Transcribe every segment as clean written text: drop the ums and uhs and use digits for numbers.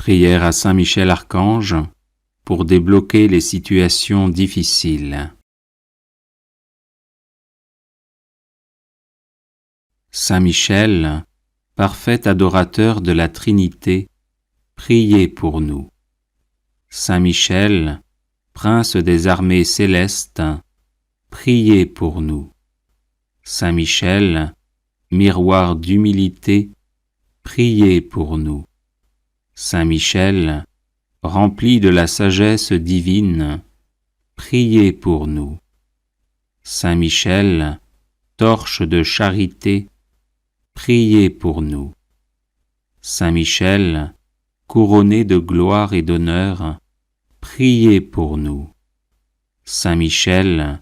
Prière à Saint Michel Archange pour débloquer les situations difficiles. Saint Michel, parfait adorateur de la Trinité, priez pour nous. Saint Michel, prince des armées célestes, priez pour nous. Saint Michel, miroir d'humilité, priez pour nous. Saint Michel, rempli de la sagesse divine, priez pour nous. Saint Michel, torche de charité, priez pour nous. Saint Michel, couronné de gloire et d'honneur, priez pour nous. Saint Michel,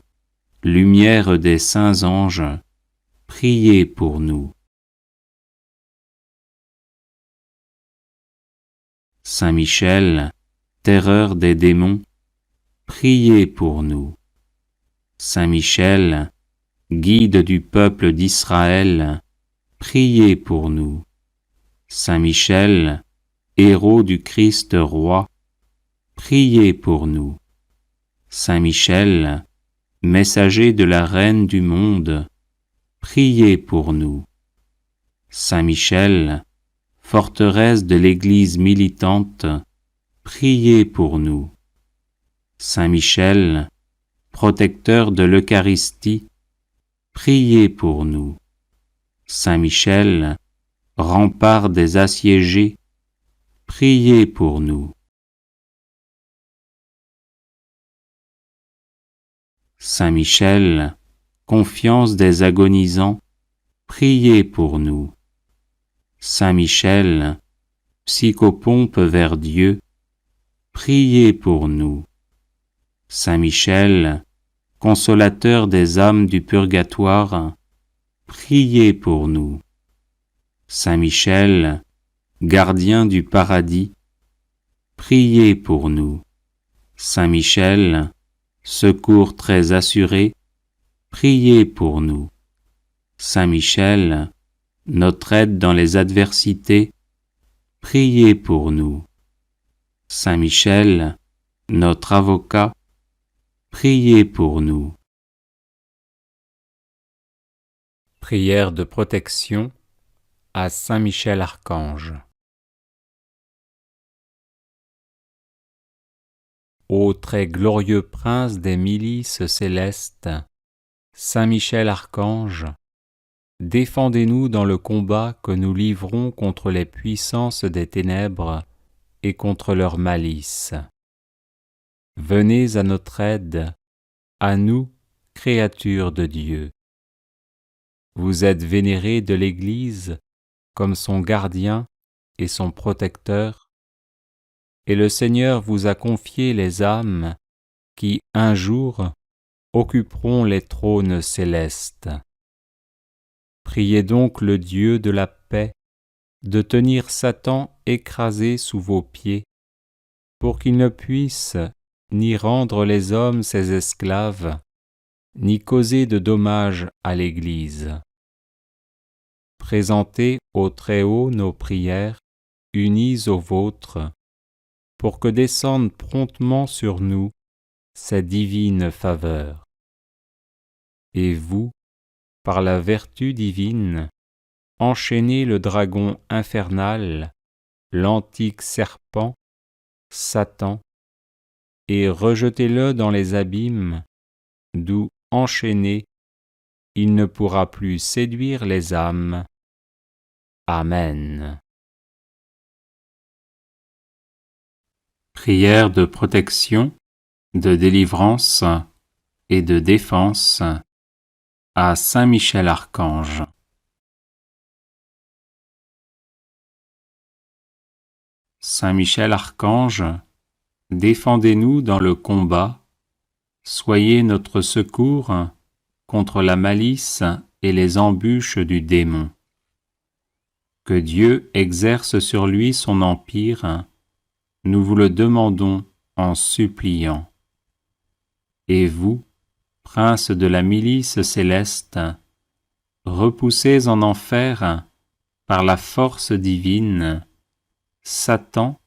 lumière des saints anges, priez pour nous. Saint Michel, terreur des démons, priez pour nous. Saint Michel, guide du peuple d'Israël, priez pour nous. Saint Michel, héros du Christ roi, priez pour nous. Saint Michel, messager de la Reine du monde, priez pour nous. Saint Michel, forteresse de l'Église militante, priez pour nous. Saint Michel, protecteur de l'Eucharistie, priez pour nous. Saint Michel, rempart des assiégés, priez pour nous. Saint Michel, confiance des agonisants, priez pour nous. Saint Michel, psychopompe vers Dieu, priez pour nous. Saint Michel, consolateur des âmes du purgatoire, priez pour nous. Saint Michel, gardien du paradis, priez pour nous. Saint Michel, secours très assuré, priez pour nous. Saint Michel, notre aide dans les adversités, priez pour nous. Saint Michel, notre avocat, priez pour nous. Prière de protection à Saint Michel Archange. Ô très glorieux prince des milices célestes, Saint Michel Archange, défendez-nous dans le combat que nous livrons contre les puissances des ténèbres et contre leur malice. Venez à notre aide, à nous, créatures de Dieu. Vous êtes vénérés de l'Église comme son gardien et son protecteur, et le Seigneur vous a confié les âmes qui, un jour, occuperont les trônes célestes. Priez donc le Dieu de la paix de tenir Satan écrasé sous vos pieds, pour qu'il ne puisse ni rendre les hommes ses esclaves, ni causer de dommages à l'Église. Présentez au Très-Haut nos prières, unies aux vôtres, pour que descende promptement sur nous sa divine faveur. Et vous, par la vertu divine, enchaînez le dragon infernal, l'antique serpent, Satan, et rejetez-le dans les abîmes, d'où, enchaîné, il ne pourra plus séduire les âmes. Amen. Prière de protection, de délivrance et de défense à Saint Michel Archange. Saint Michel Archange, défendez-nous dans le combat, soyez notre secours contre la malice et les embûches du démon. Que Dieu exerce sur lui son empire, nous vous le demandons en suppliant. Et vous, prince de la milice céleste, repoussez en enfer, par la force divine, Satan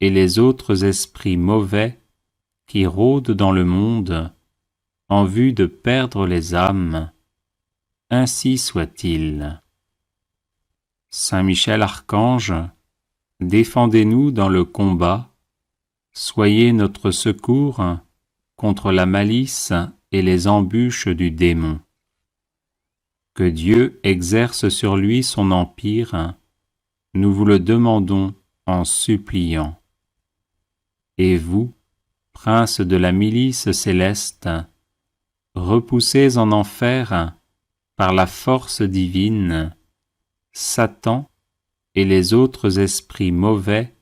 et les autres esprits mauvais qui rôdent dans le monde en vue de perdre les âmes, ainsi soit-il. Saint Michel Archange, défendez-nous dans le combat, soyez notre secours contre la malice et les embûches du démon. Que Dieu exerce sur lui son empire, nous vous le demandons en suppliant. Et vous, princes de la milice céleste, repoussez en enfer, par la force divine, Satan et les autres esprits mauvais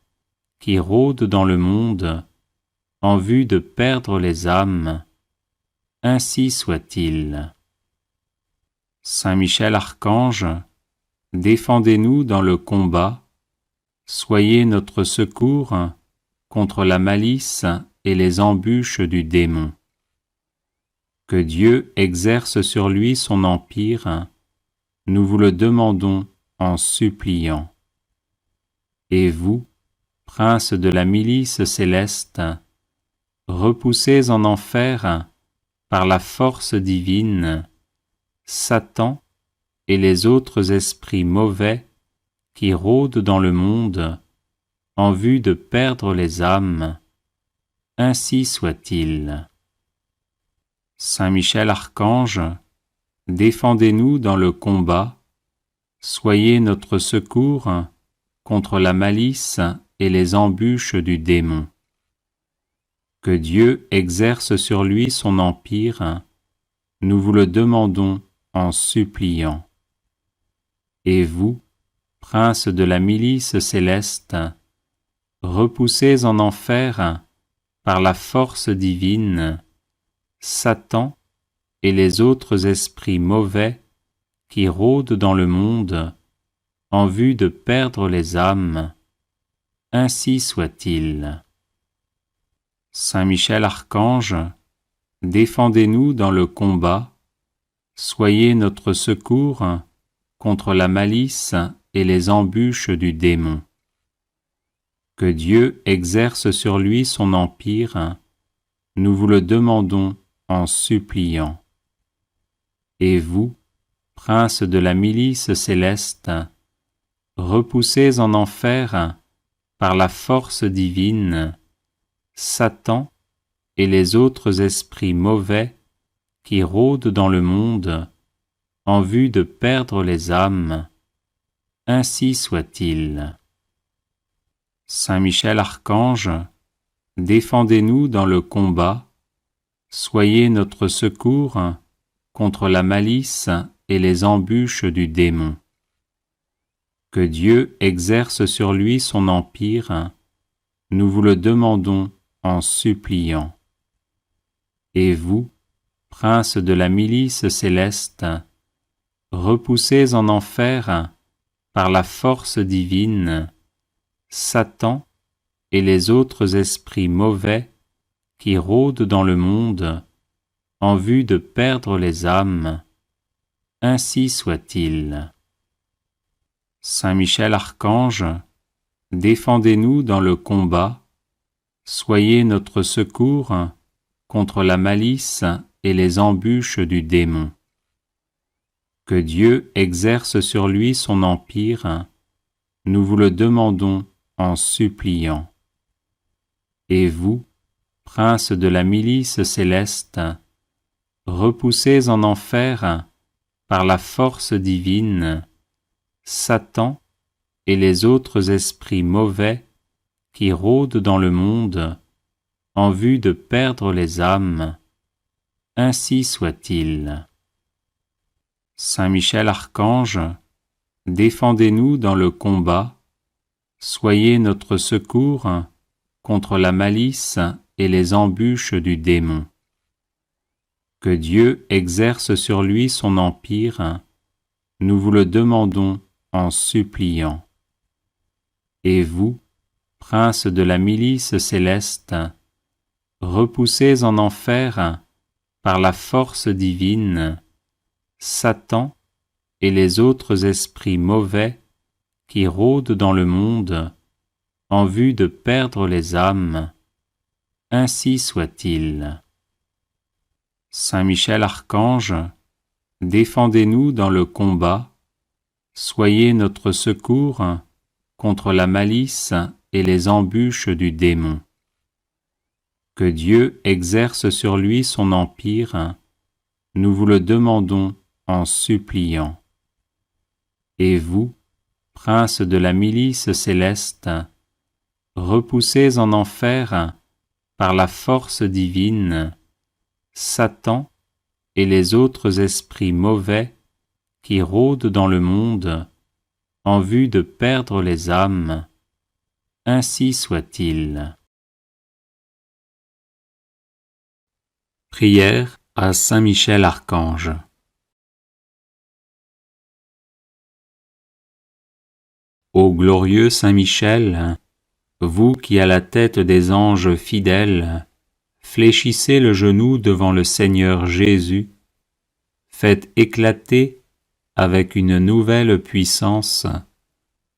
qui rôdent dans le monde en vue de perdre les âmes, ainsi soit-il. Saint Michel Archange, défendez-nous dans le combat, soyez notre secours contre la malice et les embûches du démon. Que Dieu exerce sur lui son empire, nous vous le demandons en suppliant. Et vous, princes de la milice céleste, repoussez en enfer, par la force divine, Satan et les autres esprits mauvais qui rôdent dans le monde en vue de perdre les âmes, ainsi soit-il. Saint Michel Archange, défendez-nous dans le combat, soyez notre secours contre la malice et les embûches du démon. Que Dieu exerce sur lui son empire, nous vous le demandons en suppliant. Et vous, princes de la milice céleste, repoussez en enfer, par la force divine, Satan et les autres esprits mauvais qui rôdent dans le monde en vue de perdre les âmes, ainsi soit-il. Saint Michel Archange, défendez-nous dans le combat, soyez notre secours contre la malice et les embûches du démon. Que Dieu exerce sur lui son empire, nous vous le demandons en suppliant. Et vous, princes de la milice céleste, repoussez en enfer, par la force divine, Satan et les autres esprits mauvais qui rôdent dans le monde en vue de perdre les âmes, ainsi soit-il. Saint Michel Archange, défendez-nous dans le combat, soyez notre secours contre la malice et les embûches du démon. Que Dieu exerce sur lui son empire, nous vous le demandons en suppliant. Et vous, princes de la milice céleste, repoussez en enfer, par la force divine, Satan et les autres esprits mauvais qui rôdent dans le monde en vue de perdre les âmes, ainsi soit-il. Saint Michel Archange, défendez-nous dans le combat, soyez notre secours contre la malice et les embûches du démon. Que Dieu exerce sur lui son empire, nous vous le demandons en suppliant. Et vous, princes de la milice céleste, repoussez en enfer, par la force divine, Satan et les autres esprits mauvais qui rôdent dans le monde en vue de perdre les âmes, ainsi soit-il. Saint Michel Archange, défendez-nous dans le combat, soyez notre secours contre la malice et les embûches du démon. Que Dieu exerce sur lui son empire, nous vous le demandons en suppliant. Et vous, princes de la milice céleste, repoussez en enfer, par la force divine, Satan et les autres esprits mauvais qui rôdent dans le monde en vue de perdre les âmes. Ainsi soit-il. Saint Michel Archange, défendez-nous dans le combat, soyez notre secours contre la malice et les embûches du démon. Que Dieu exerce sur lui son empire, nous vous le demandons en suppliant. Et vous, princes de la milice céleste, repoussez en enfer, par la force divine, Satan et les autres esprits mauvais qui rôdent dans le monde en vue de perdre les âmes. Ainsi soit-il. Prière à Saint Michel Archange. Ô glorieux Saint Michel, vous qui à la tête des anges fidèles fléchissez le genou devant le Seigneur Jésus, faites éclater avec une nouvelle puissance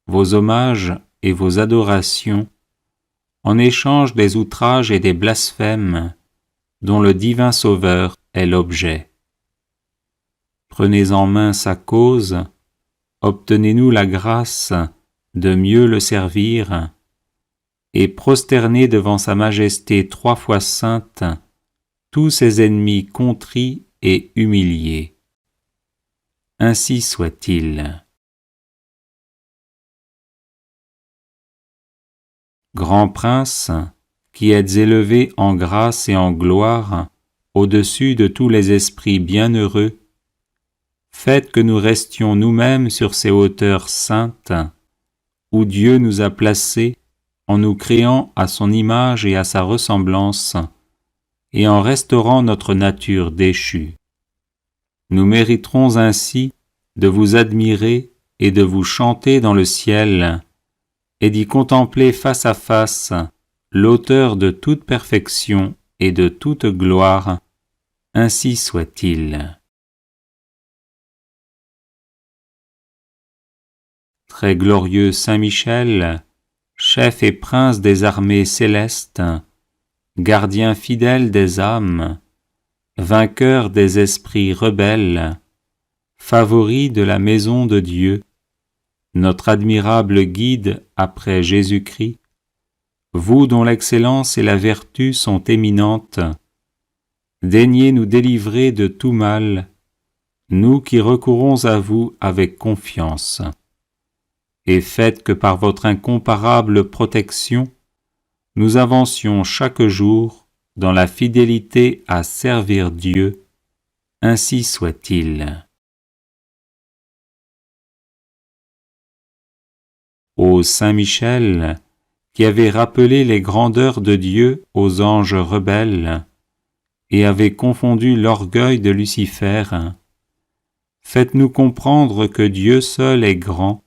vos hommages et vos adorations en échange des outrages et des blasphèmes dont le divin Sauveur est l'objet. Prenez en main sa cause, obtenez-nous la grâce de mieux le servir, et prosternez devant sa majesté 3 fois sainte tous ses ennemis contrits et humiliés. Ainsi soit-il. Grand prince, qui êtes élevé en grâce et en gloire au-dessus de tous les esprits bienheureux, faites que nous restions nous-mêmes sur ces hauteurs saintes, où Dieu nous a placés en nous créant à son image et à sa ressemblance, et en restaurant notre nature déchue. Nous mériterons ainsi de vous admirer et de vous chanter dans le ciel, et d'y contempler face à face l'auteur de toute perfection et de toute gloire. Ainsi soit-il. Très glorieux Saint Michel, chef et prince des armées célestes, gardien fidèle des âmes, vainqueur des esprits rebelles, favori de la maison de Dieu, notre admirable guide après Jésus-Christ, vous dont l'excellence et la vertu sont éminentes, daignez nous délivrer de tout mal, nous qui recourons à vous avec confiance. Et faites que par votre incomparable protection, nous avancions chaque jour dans la fidélité à servir Dieu. Ainsi soit-il. Ô Saint Michel, qui avez rappelé les grandeurs de Dieu aux anges rebelles, et avez confondu l'orgueil de Lucifer, faites-nous comprendre que Dieu seul est grand,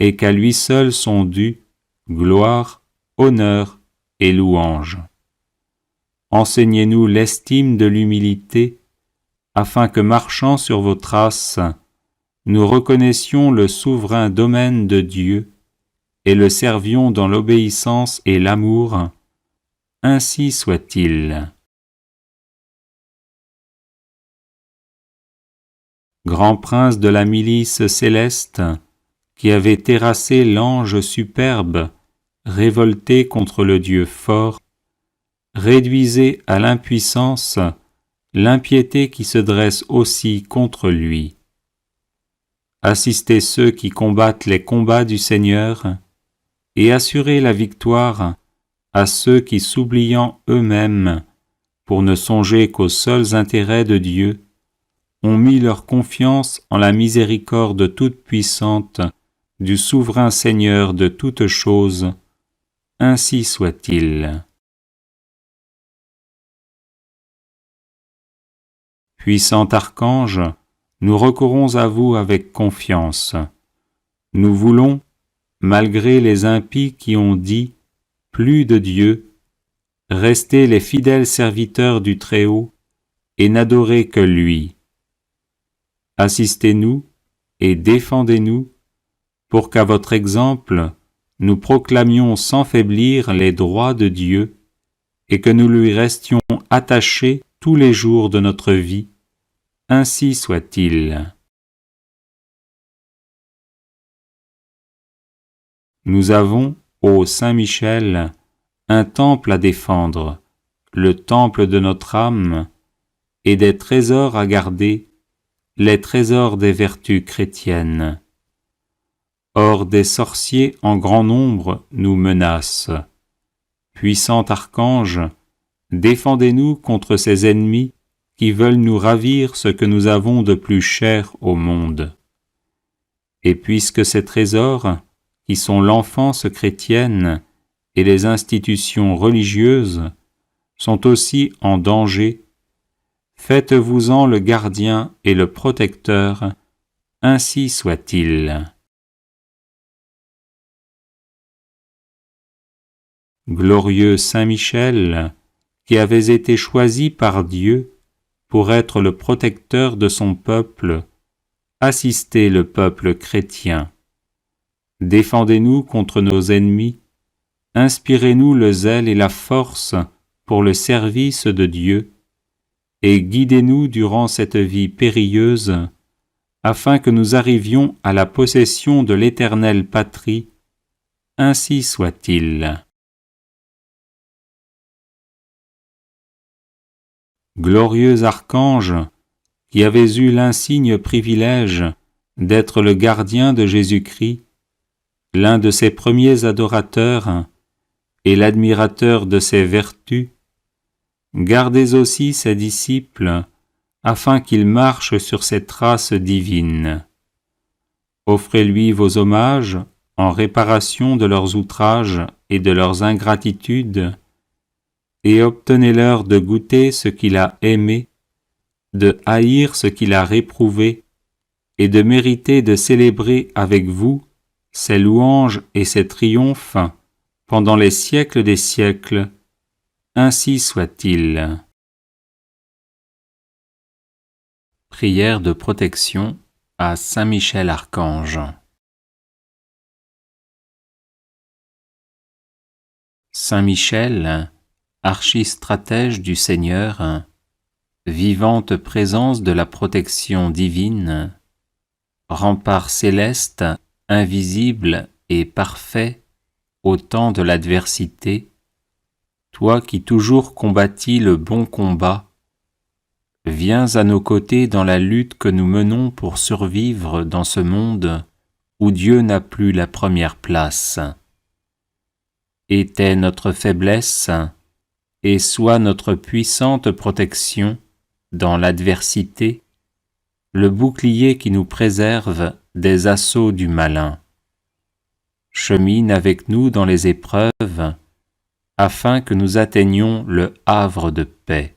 et qu'à lui seul sont dus gloire, honneur et louange. Enseignez-nous l'estime de l'humilité, afin que marchant sur vos traces, nous reconnaissions le souverain domaine de Dieu et le servions dans l'obéissance et l'amour. Ainsi soit-il. Grand prince de la milice céleste, qui avait terrassé l'ange superbe, révolté contre le Dieu fort, réduisez à l'impuissance l'impiété qui se dresse aussi contre lui. Assistez ceux qui combattent les combats du Seigneur, et assurez la victoire à ceux qui, s'oubliant eux-mêmes, pour ne songer qu'aux seuls intérêts de Dieu, ont mis leur confiance en la miséricorde toute-puissante du souverain Seigneur de toutes choses. Ainsi soit-il. Puissant archange, nous recourons à vous avec confiance. Nous voulons, malgré les impies qui ont dit « plus de Dieu », rester les fidèles serviteurs du Très-Haut et n'adorer que lui. Assistez-nous et défendez-nous pour qu'à votre exemple, nous proclamions sans faiblir les droits de Dieu et que nous lui restions attachés tous les jours de notre vie. Ainsi soit-il. Nous avons, ô Saint Michel, un temple à défendre, le temple de notre âme, et des trésors à garder, les trésors des vertus chrétiennes. Or des sorciers en grand nombre nous menacent. Puissant archange, défendez-nous contre ces ennemis qui veulent nous ravir ce que nous avons de plus cher au monde. Et puisque ces trésors, qui sont l'enfance chrétienne et les institutions religieuses, sont aussi en danger, faites-vous-en le gardien et le protecteur, ainsi soit-il. Glorieux Saint Michel, qui avez été choisi par Dieu pour être le protecteur de son peuple, assistez le peuple chrétien. Défendez-nous contre nos ennemis, inspirez-nous le zèle et la force pour le service de Dieu, et guidez-nous durant cette vie périlleuse, afin que nous arrivions à la possession de l'éternelle patrie. Ainsi soit-il. Glorieux archange, qui avez eu l'insigne privilège d'être le gardien de Jésus-Christ, l'un de ses premiers adorateurs et l'admirateur de ses vertus, gardez aussi ses disciples, afin qu'ils marchent sur ses traces divines. Offrez-lui vos hommages en réparation de leurs outrages et de leurs ingratitudes, et obtenez-leur de goûter ce qu'il a aimé, de haïr ce qu'il a réprouvé, et de mériter de célébrer avec vous ses louanges et ses triomphes pendant les siècles des siècles. Ainsi soit-il. Prière de protection à Saint Michel Archange. Saint Michel, archistratège du Seigneur, vivante présence de la protection divine, rempart céleste, invisible et parfait au temps de l'adversité, toi qui toujours combattis le bon combat, viens à nos côtés dans la lutte que nous menons pour survivre dans ce monde où Dieu n'a plus la première place. Était notre faiblesse, et sois notre puissante protection dans l'adversité, le bouclier qui nous préserve des assauts du malin. Chemine avec nous dans les épreuves, afin que nous atteignions le havre de paix.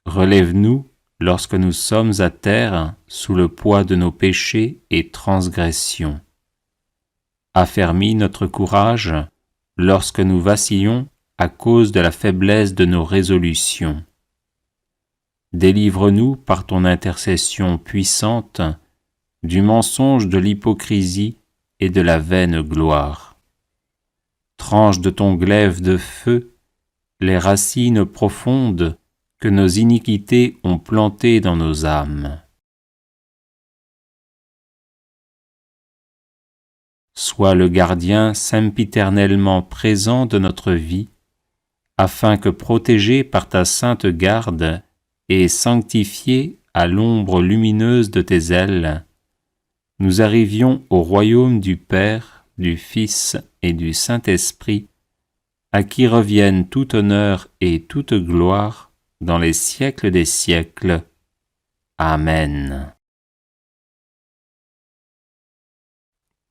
Relève-nous lorsque nous sommes à terre sous le poids de nos péchés et transgressions. Affermis notre courage lorsque nous vacillons à cause de la faiblesse de nos résolutions. Délivre-nous par ton intercession puissante du mensonge de l'hypocrisie et de la vaine gloire. Tranche de ton glaive de feu les racines profondes que nos iniquités ont plantées dans nos âmes. Sois le gardien sempiternellement présent de notre vie, afin que, protégés par ta sainte garde et sanctifiés à l'ombre lumineuse de tes ailes, nous arrivions au royaume du Père, du Fils et du Saint-Esprit, à qui reviennent tout honneur et toute gloire dans les siècles des siècles. Amen.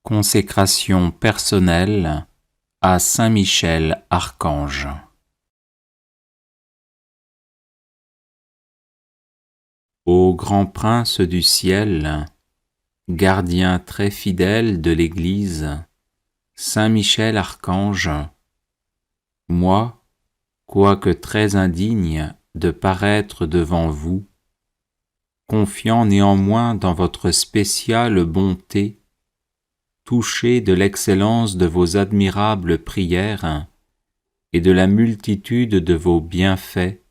Consécration personnelle à Saint Michel Archange. Ô grand prince du ciel, gardien très fidèle de l'Église, Saint Michel Archange, moi, quoique très indigne de paraître devant vous, confiant néanmoins dans votre spéciale bonté, touché de l'excellence de vos admirables prières et de la multitude de vos bienfaits,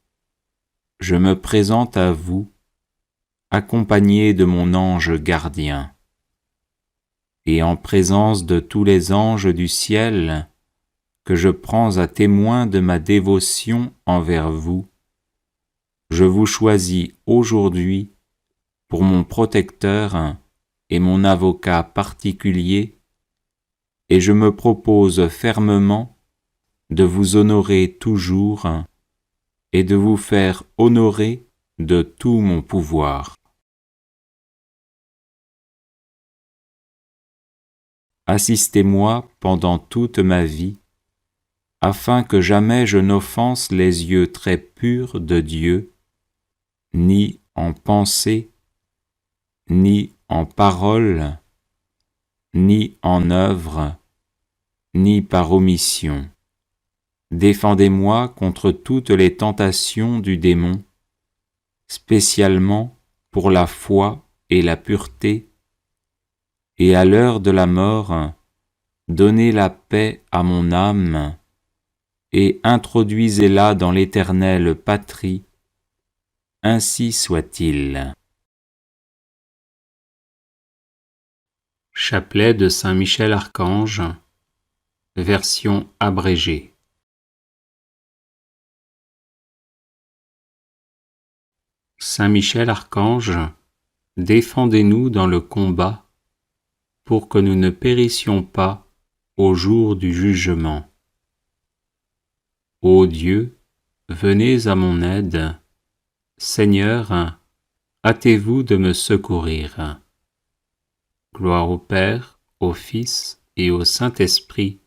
je me présente à vous, accompagné de mon ange gardien. Et en présence de tous les anges du ciel, que je prends à témoin de ma dévotion envers vous, je vous choisis aujourd'hui pour mon protecteur et mon avocat particulier, et je me propose fermement de vous honorer toujours et de vous faire honorer de tout mon pouvoir. Assistez-moi pendant toute ma vie, afin que jamais je n'offense les yeux très purs de Dieu, ni en pensée, ni en parole, ni en œuvre, ni par omission. Défendez-moi contre toutes les tentations du démon, spécialement pour la foi et la pureté, et à l'heure de la mort, donnez la paix à mon âme, et introduisez-la dans l'éternelle patrie, ainsi soit-il. Chapelet de Saint Michel Archange, version abrégée. Saint Michel Archange, défendez-nous dans le combat, pour que nous ne périssions pas au jour du jugement. Ô Dieu, venez à mon aide. Seigneur, hâtez-vous de me secourir. Gloire au Père, au Fils et au Saint-Esprit,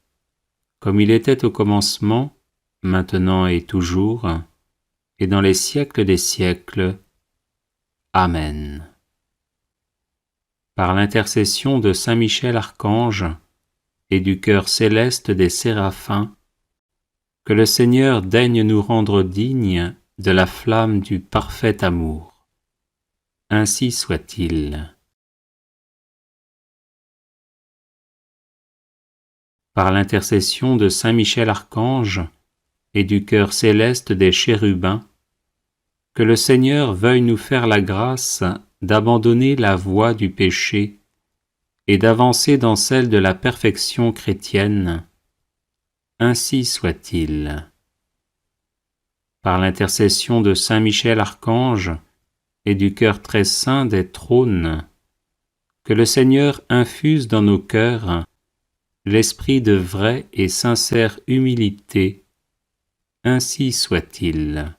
comme il était au commencement, maintenant et toujours, et dans les siècles des siècles. Amen. Par l'intercession de Saint Michel Archange et du chœur céleste des séraphins, que le Seigneur daigne nous rendre dignes de la flamme du parfait amour. Ainsi soit-il. Par l'intercession de Saint Michel Archange et du chœur céleste des chérubins, que le Seigneur veuille nous faire la grâce d'abandonner la voie du péché et d'avancer dans celle de la perfection chrétienne. Ainsi soit-il. Par l'intercession de Saint Michel Archange et du cœur très saint des trônes, que le Seigneur infuse dans nos cœurs l'esprit de vraie et sincère humilité. Ainsi soit-il.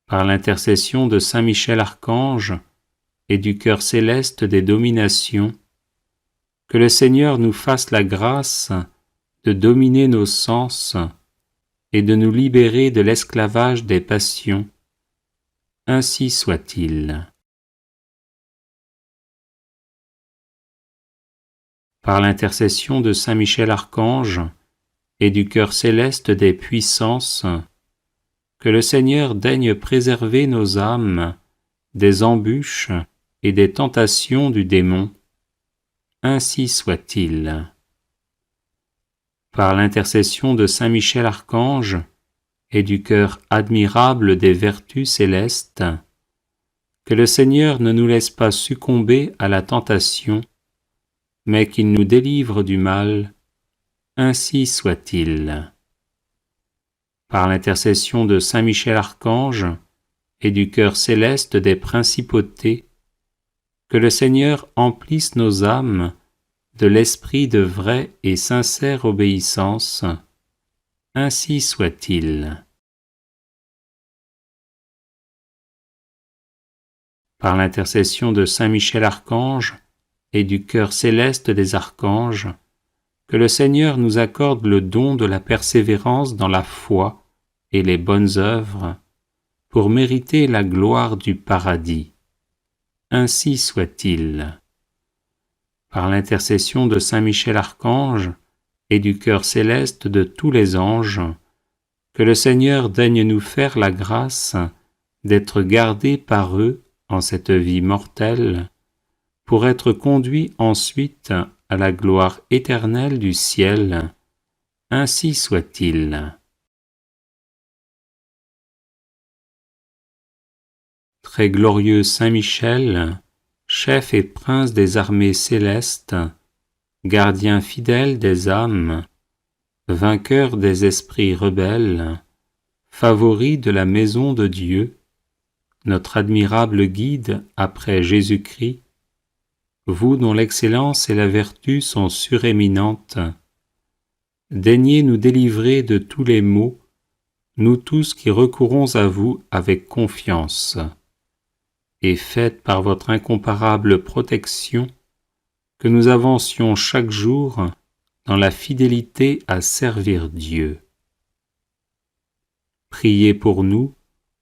Par l'intercession de Saint Michel Archange et du cœur céleste des dominations, que le Seigneur nous fasse la grâce de dominer nos sens et de nous libérer de l'esclavage des passions. Ainsi soit-il. Par l'intercession de Saint Michel Archange et du cœur céleste des puissances, que le Seigneur daigne préserver nos âmes des embûches et des tentations du démon. Ainsi soit-il. Par l'intercession de Saint Michel Archange et du cœur admirable des vertus célestes, que le Seigneur ne nous laisse pas succomber à la tentation, mais qu'il nous délivre du mal. Ainsi soit-il. Par l'intercession de Saint Michel Archange et du cœur céleste des principautés, que le Seigneur emplisse nos âmes de l'esprit de vraie et sincère obéissance. Ainsi soit-il. Par l'intercession de Saint Michel Archange et du cœur céleste des archanges, que le Seigneur nous accorde le don de la persévérance dans la foi et les bonnes œuvres, pour mériter la gloire du paradis. Ainsi soit-il. Par l'intercession de Saint Michel Archange et du cœur céleste de tous les anges, que le Seigneur daigne nous faire la grâce d'être gardés par eux en cette vie mortelle, pour être conduits ensuite à la gloire éternelle du ciel. Ainsi soit-il. Très glorieux Saint Michel, chef et prince des armées célestes, gardien fidèle des âmes, vainqueur des esprits rebelles, favori de la maison de Dieu, notre admirable guide après Jésus-Christ, vous dont l'excellence et la vertu sont suréminentes, daignez nous délivrer de tous les maux, nous tous qui recourons à vous avec confiance, et faites par votre incomparable protection que nous avancions chaque jour dans la fidélité à servir Dieu. Priez pour nous,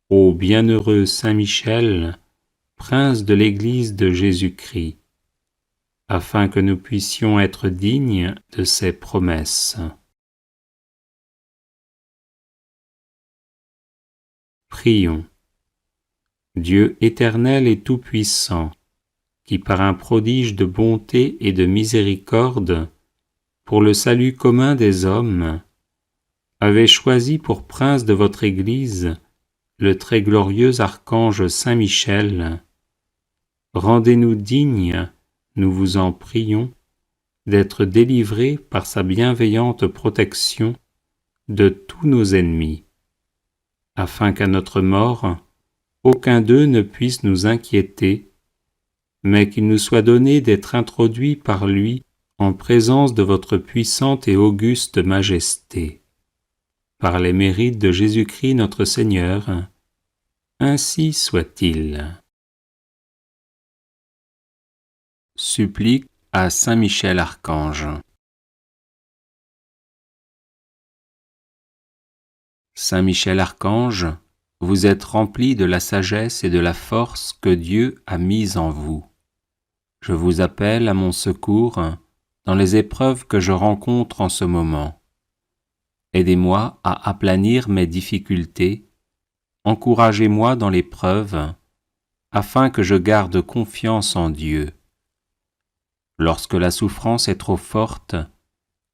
ô bienheureux Saint Michel, prince de l'Église de Jésus-Christ, afin que nous puissions être dignes de ses promesses. Prions. Dieu éternel et tout-puissant, qui par un prodige de bonté et de miséricorde, pour le salut commun des hommes, avez choisi pour prince de votre Église le très glorieux archange Saint Michel, rendez-nous dignes, nous vous en prions, d'être délivrés par sa bienveillante protection de tous nos ennemis, afin qu'à notre mort, aucun d'eux ne puisse nous inquiéter, mais qu'il nous soit donné d'être introduits par lui en présence de votre puissante et auguste majesté. Par les mérites de Jésus-Christ notre Seigneur, ainsi soit-il. Supplique à Saint Michel Archange. Saint Michel Archange, vous êtes rempli de la sagesse et de la force que Dieu a mise en vous. Je vous appelle à mon secours dans les épreuves que je rencontre en ce moment. Aidez-moi à aplanir mes difficultés, encouragez-moi dans l'épreuve, afin que je garde confiance en Dieu. Lorsque la souffrance est trop forte,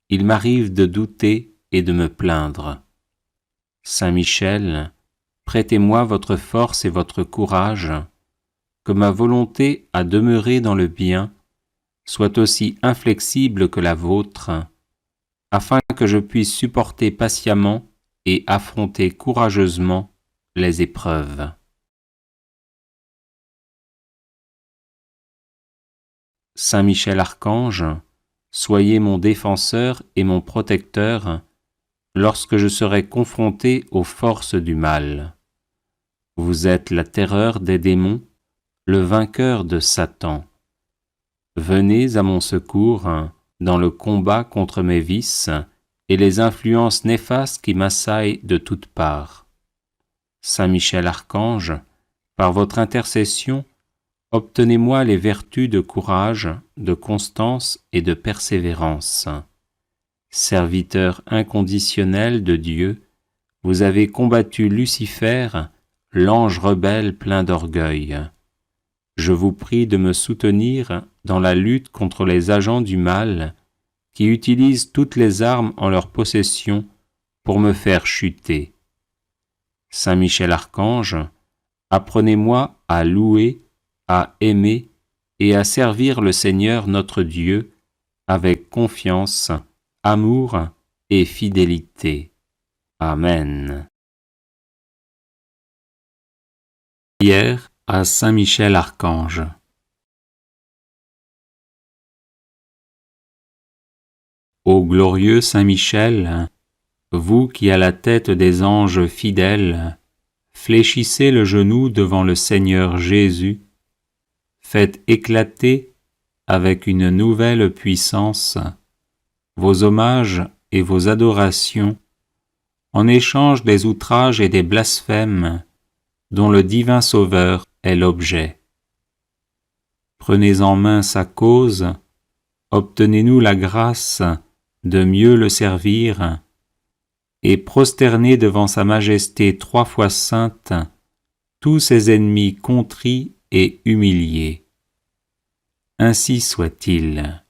il m'arrive de douter et de me plaindre. Saint Michel, prêtez-moi votre force et votre courage, que ma volonté à demeurer dans le bien soit aussi inflexible que la vôtre, afin que je puisse supporter patiemment et affronter courageusement les épreuves. Saint Michel Archange, soyez mon défenseur et mon protecteur lorsque je serai confronté aux forces du mal. Vous êtes la terreur des démons, le vainqueur de Satan. Venez à mon secours dans le combat contre mes vices et les influences néfastes qui m'assaillent de toutes parts. Saint Michel Archange, par votre intercession, obtenez-moi les vertus de courage, de constance et de persévérance. Serviteur inconditionnel de Dieu, vous avez combattu Lucifer, l'ange rebelle plein d'orgueil. Je vous prie de me soutenir dans la lutte contre les agents du mal qui utilisent toutes les armes en leur possession pour me faire chuter. Saint Michel Archange, apprenez-moi à louer, à aimer et à servir le Seigneur notre Dieu avec confiance, amour et fidélité. Amen. Prière à Saint Michel Archange. Ô glorieux Saint Michel, vous qui à la tête des anges fidèles, fléchissez le genou devant le Seigneur Jésus, faites éclater avec une nouvelle puissance vos hommages et vos adorations en échange des outrages et des blasphèmes dont le divin Sauveur est l'objet. Prenez en main sa cause, obtenez-nous la grâce de mieux le servir, et prosternez devant sa majesté 3 fois sainte tous ses ennemis contrits et humilié. Ainsi soit-il.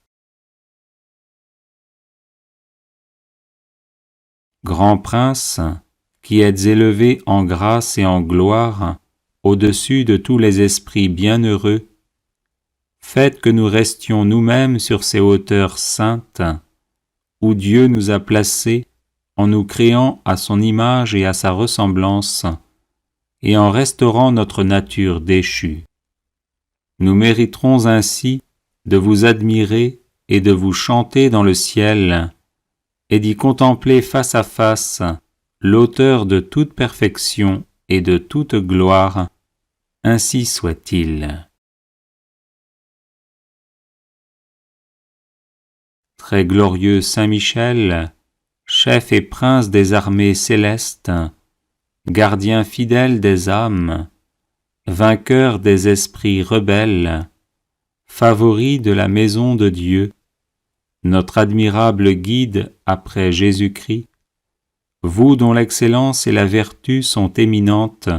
Grand prince, qui êtes élevé en grâce et en gloire, au-dessus de tous les esprits bienheureux, faites que nous restions nous-mêmes sur ces hauteurs saintes, où Dieu nous a placés en nous créant à son image et à sa ressemblance, et en restaurant notre nature déchue. Nous mériterons ainsi de vous admirer et de vous chanter dans le ciel, et d'y contempler face à face l'auteur de toute perfection et de toute gloire, ainsi soit-il. Très glorieux Saint Michel, chef et prince des armées célestes, gardien fidèle des âmes, vainqueur des esprits rebelles, favori de la maison de Dieu, notre admirable guide après Jésus-Christ, vous dont l'excellence et la vertu sont éminentes,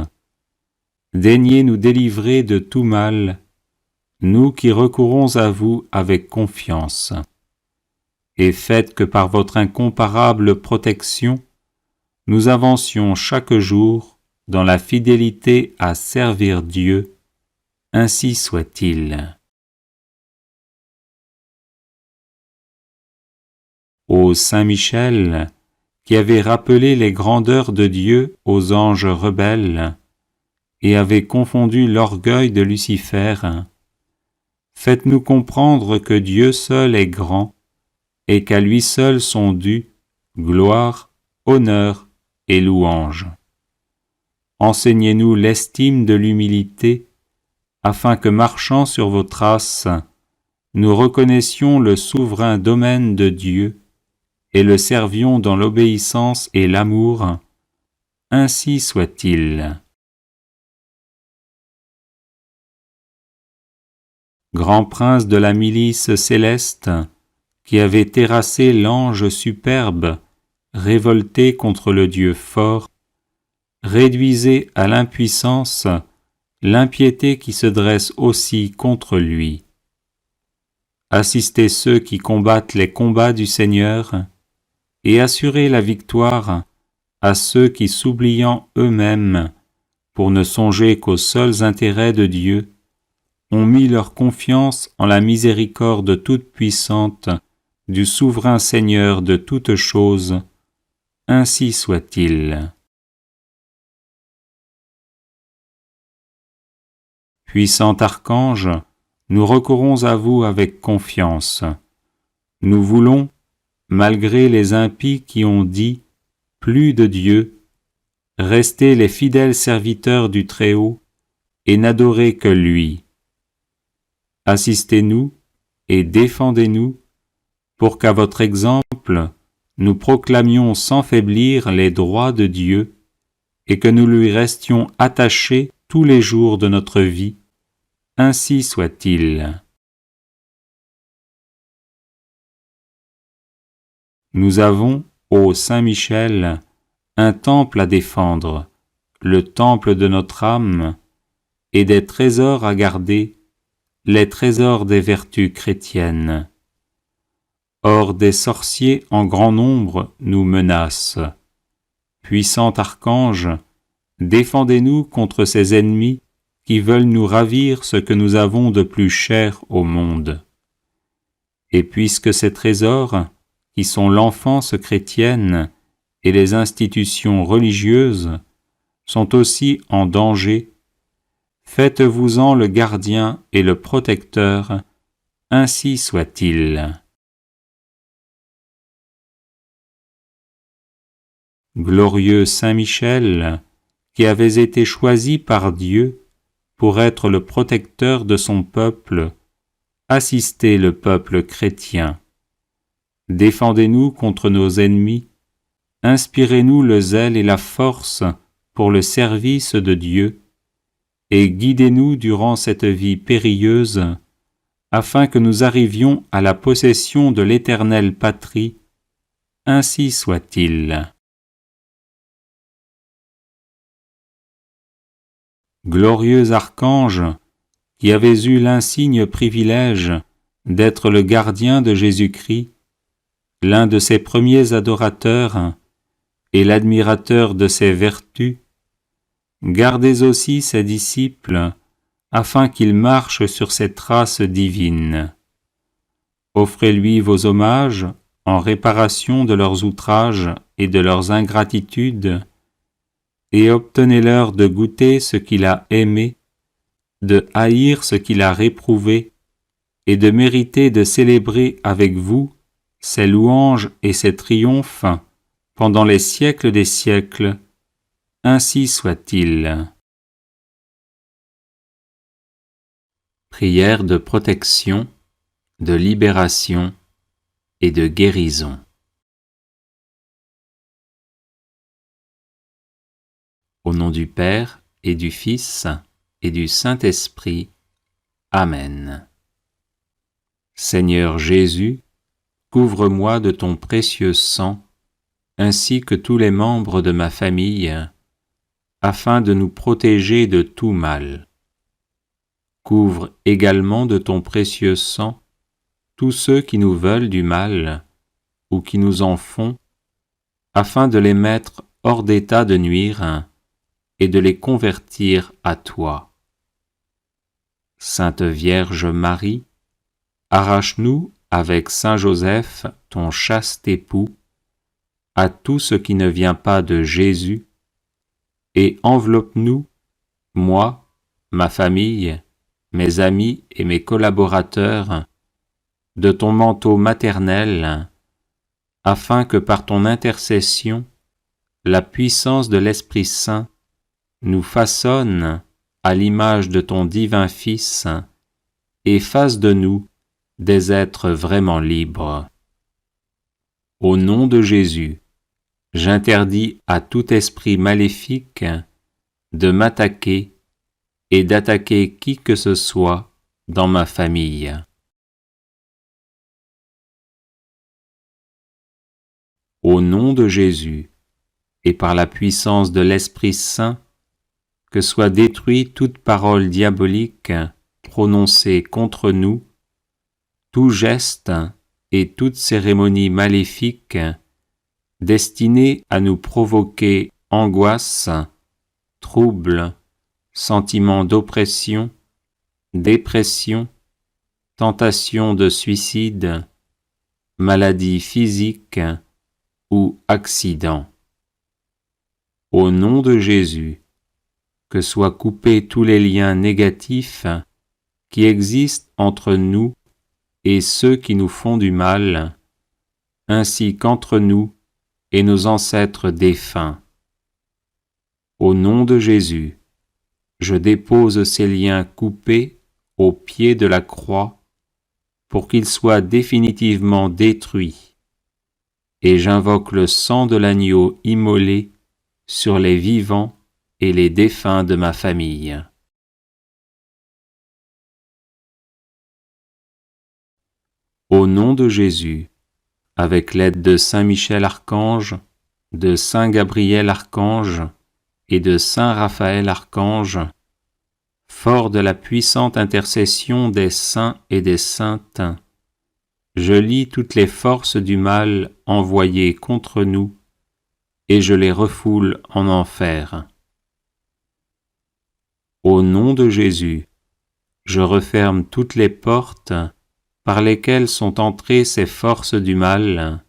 daignez nous délivrer de tout mal, nous qui recourons à vous avec confiance, et faites que par votre incomparable protection, nous avancions chaque jour dans la fidélité à servir Dieu, ainsi soit-il. Ô Saint Michel, qui avez rappelé les grandeurs de Dieu aux anges rebelles, et avez confondu l'orgueil de Lucifer, faites-nous comprendre que Dieu seul est grand, et qu'à lui seul sont dus gloire, honneur et louange. Enseignez-nous l'estime de l'humilité, afin que, marchant sur vos traces, nous reconnaissions le souverain domaine de Dieu et le servions dans l'obéissance et l'amour, ainsi soit-il. Grand prince de la milice céleste, qui avait terrassé l'ange superbe, révolté contre le Dieu fort, réduisez à l'impuissance l'impiété qui se dresse aussi contre lui. Assistez ceux qui combattent les combats du Seigneur, et assurez la victoire à ceux qui, s'oubliant eux-mêmes, pour ne songer qu'aux seuls intérêts de Dieu, ont mis leur confiance en la miséricorde toute-puissante du souverain Seigneur de toutes choses, ainsi soit-il. Puissant archange, nous recourons à vous avec confiance. Nous voulons, malgré les impies qui ont dit « plus de Dieu », rester les fidèles serviteurs du Très-Haut et n'adorer que lui. Assistez-nous et défendez-nous pour qu'à votre exemple, nous proclamions sans faiblir les droits de Dieu et que nous lui restions attachés tous les jours de notre vie, ainsi soit-il. Nous avons, ô Saint Michel, un temple à défendre, le temple de notre âme, et des trésors à garder, les trésors des vertus chrétiennes. Or des sorciers en grand nombre nous menacent. Puissant archange, défendez-nous contre ces ennemis qui veulent nous ravir ce que nous avons de plus cher au monde. Et puisque ces trésors, qui sont l'enfance chrétienne et les institutions religieuses, sont aussi en danger, faites-vous-en le gardien et le protecteur, ainsi soit-il. Glorieux Saint Michel, qui avez été choisi par Dieu pour être le protecteur de son peuple, assistez le peuple chrétien. Défendez-nous contre nos ennemis, inspirez-nous le zèle et la force pour le service de Dieu, et guidez-nous durant cette vie périlleuse, afin que nous arrivions à la possession de l'éternelle patrie, ainsi soit-il. Glorieux archange, qui avez eu l'insigne privilège d'être le gardien de Jésus-Christ, l'un de ses premiers adorateurs et l'admirateur de ses vertus, gardez aussi ses disciples afin qu'ils marchent sur ses traces divines. Offrez-lui vos hommages en réparation de leurs outrages et de leurs ingratitudes, et obtenez-leur de goûter ce qu'il a aimé, de haïr ce qu'il a réprouvé, et de mériter de célébrer avec vous ses louanges et ses triomphes pendant les siècles des siècles. Ainsi soit-il. Prière de protection, de libération et de guérison. Au nom du Père et du Fils et du Saint-Esprit. Amen. Seigneur Jésus, couvre-moi de ton précieux sang, ainsi que tous les membres de ma famille, afin de nous protéger de tout mal. Couvre également de ton précieux sang tous ceux qui nous veulent du mal ou qui nous en font, afin de les mettre hors d'état de nuire et de les convertir à toi. Sainte Vierge Marie, arrache-nous avec Saint Joseph, ton chaste époux, à tout ce qui ne vient pas de Jésus, et enveloppe-nous, moi, ma famille, mes amis et mes collaborateurs, de ton manteau maternel, afin que par ton intercession, la puissance de l'Esprit Saint nous façonne à l'image de ton divin Fils et fasse de nous des êtres vraiment libres. Au nom de Jésus, j'interdis à tout esprit maléfique de m'attaquer et d'attaquer qui que ce soit dans ma famille. Au nom de Jésus, et par la puissance de l'Esprit Saint, que soit détruite toute parole diabolique prononcée contre nous, tout geste et toute cérémonie maléfique destinée à nous provoquer angoisse, trouble, sentiment d'oppression, dépression, tentation de suicide, maladie physique ou accident. Au nom de Jésus, que soient coupés tous les liens négatifs qui existent entre nous et ceux qui nous font du mal, ainsi qu'entre nous et nos ancêtres défunts. Au nom de Jésus, je dépose ces liens coupés au pied de la croix pour qu'ils soient définitivement détruits, et j'invoque le sang de l'agneau immolé sur les vivants et les défunts de ma famille. Au nom de Jésus, avec l'aide de Saint Michel Archange, de Saint Gabriel Archange et de Saint Raphaël Archange, fort de la puissante intercession des saints et des saintes, je lie toutes les forces du mal envoyées contre nous et je les refoule en enfer. Au nom de Jésus, je referme toutes les portes par lesquelles sont entrées ces forces du mal,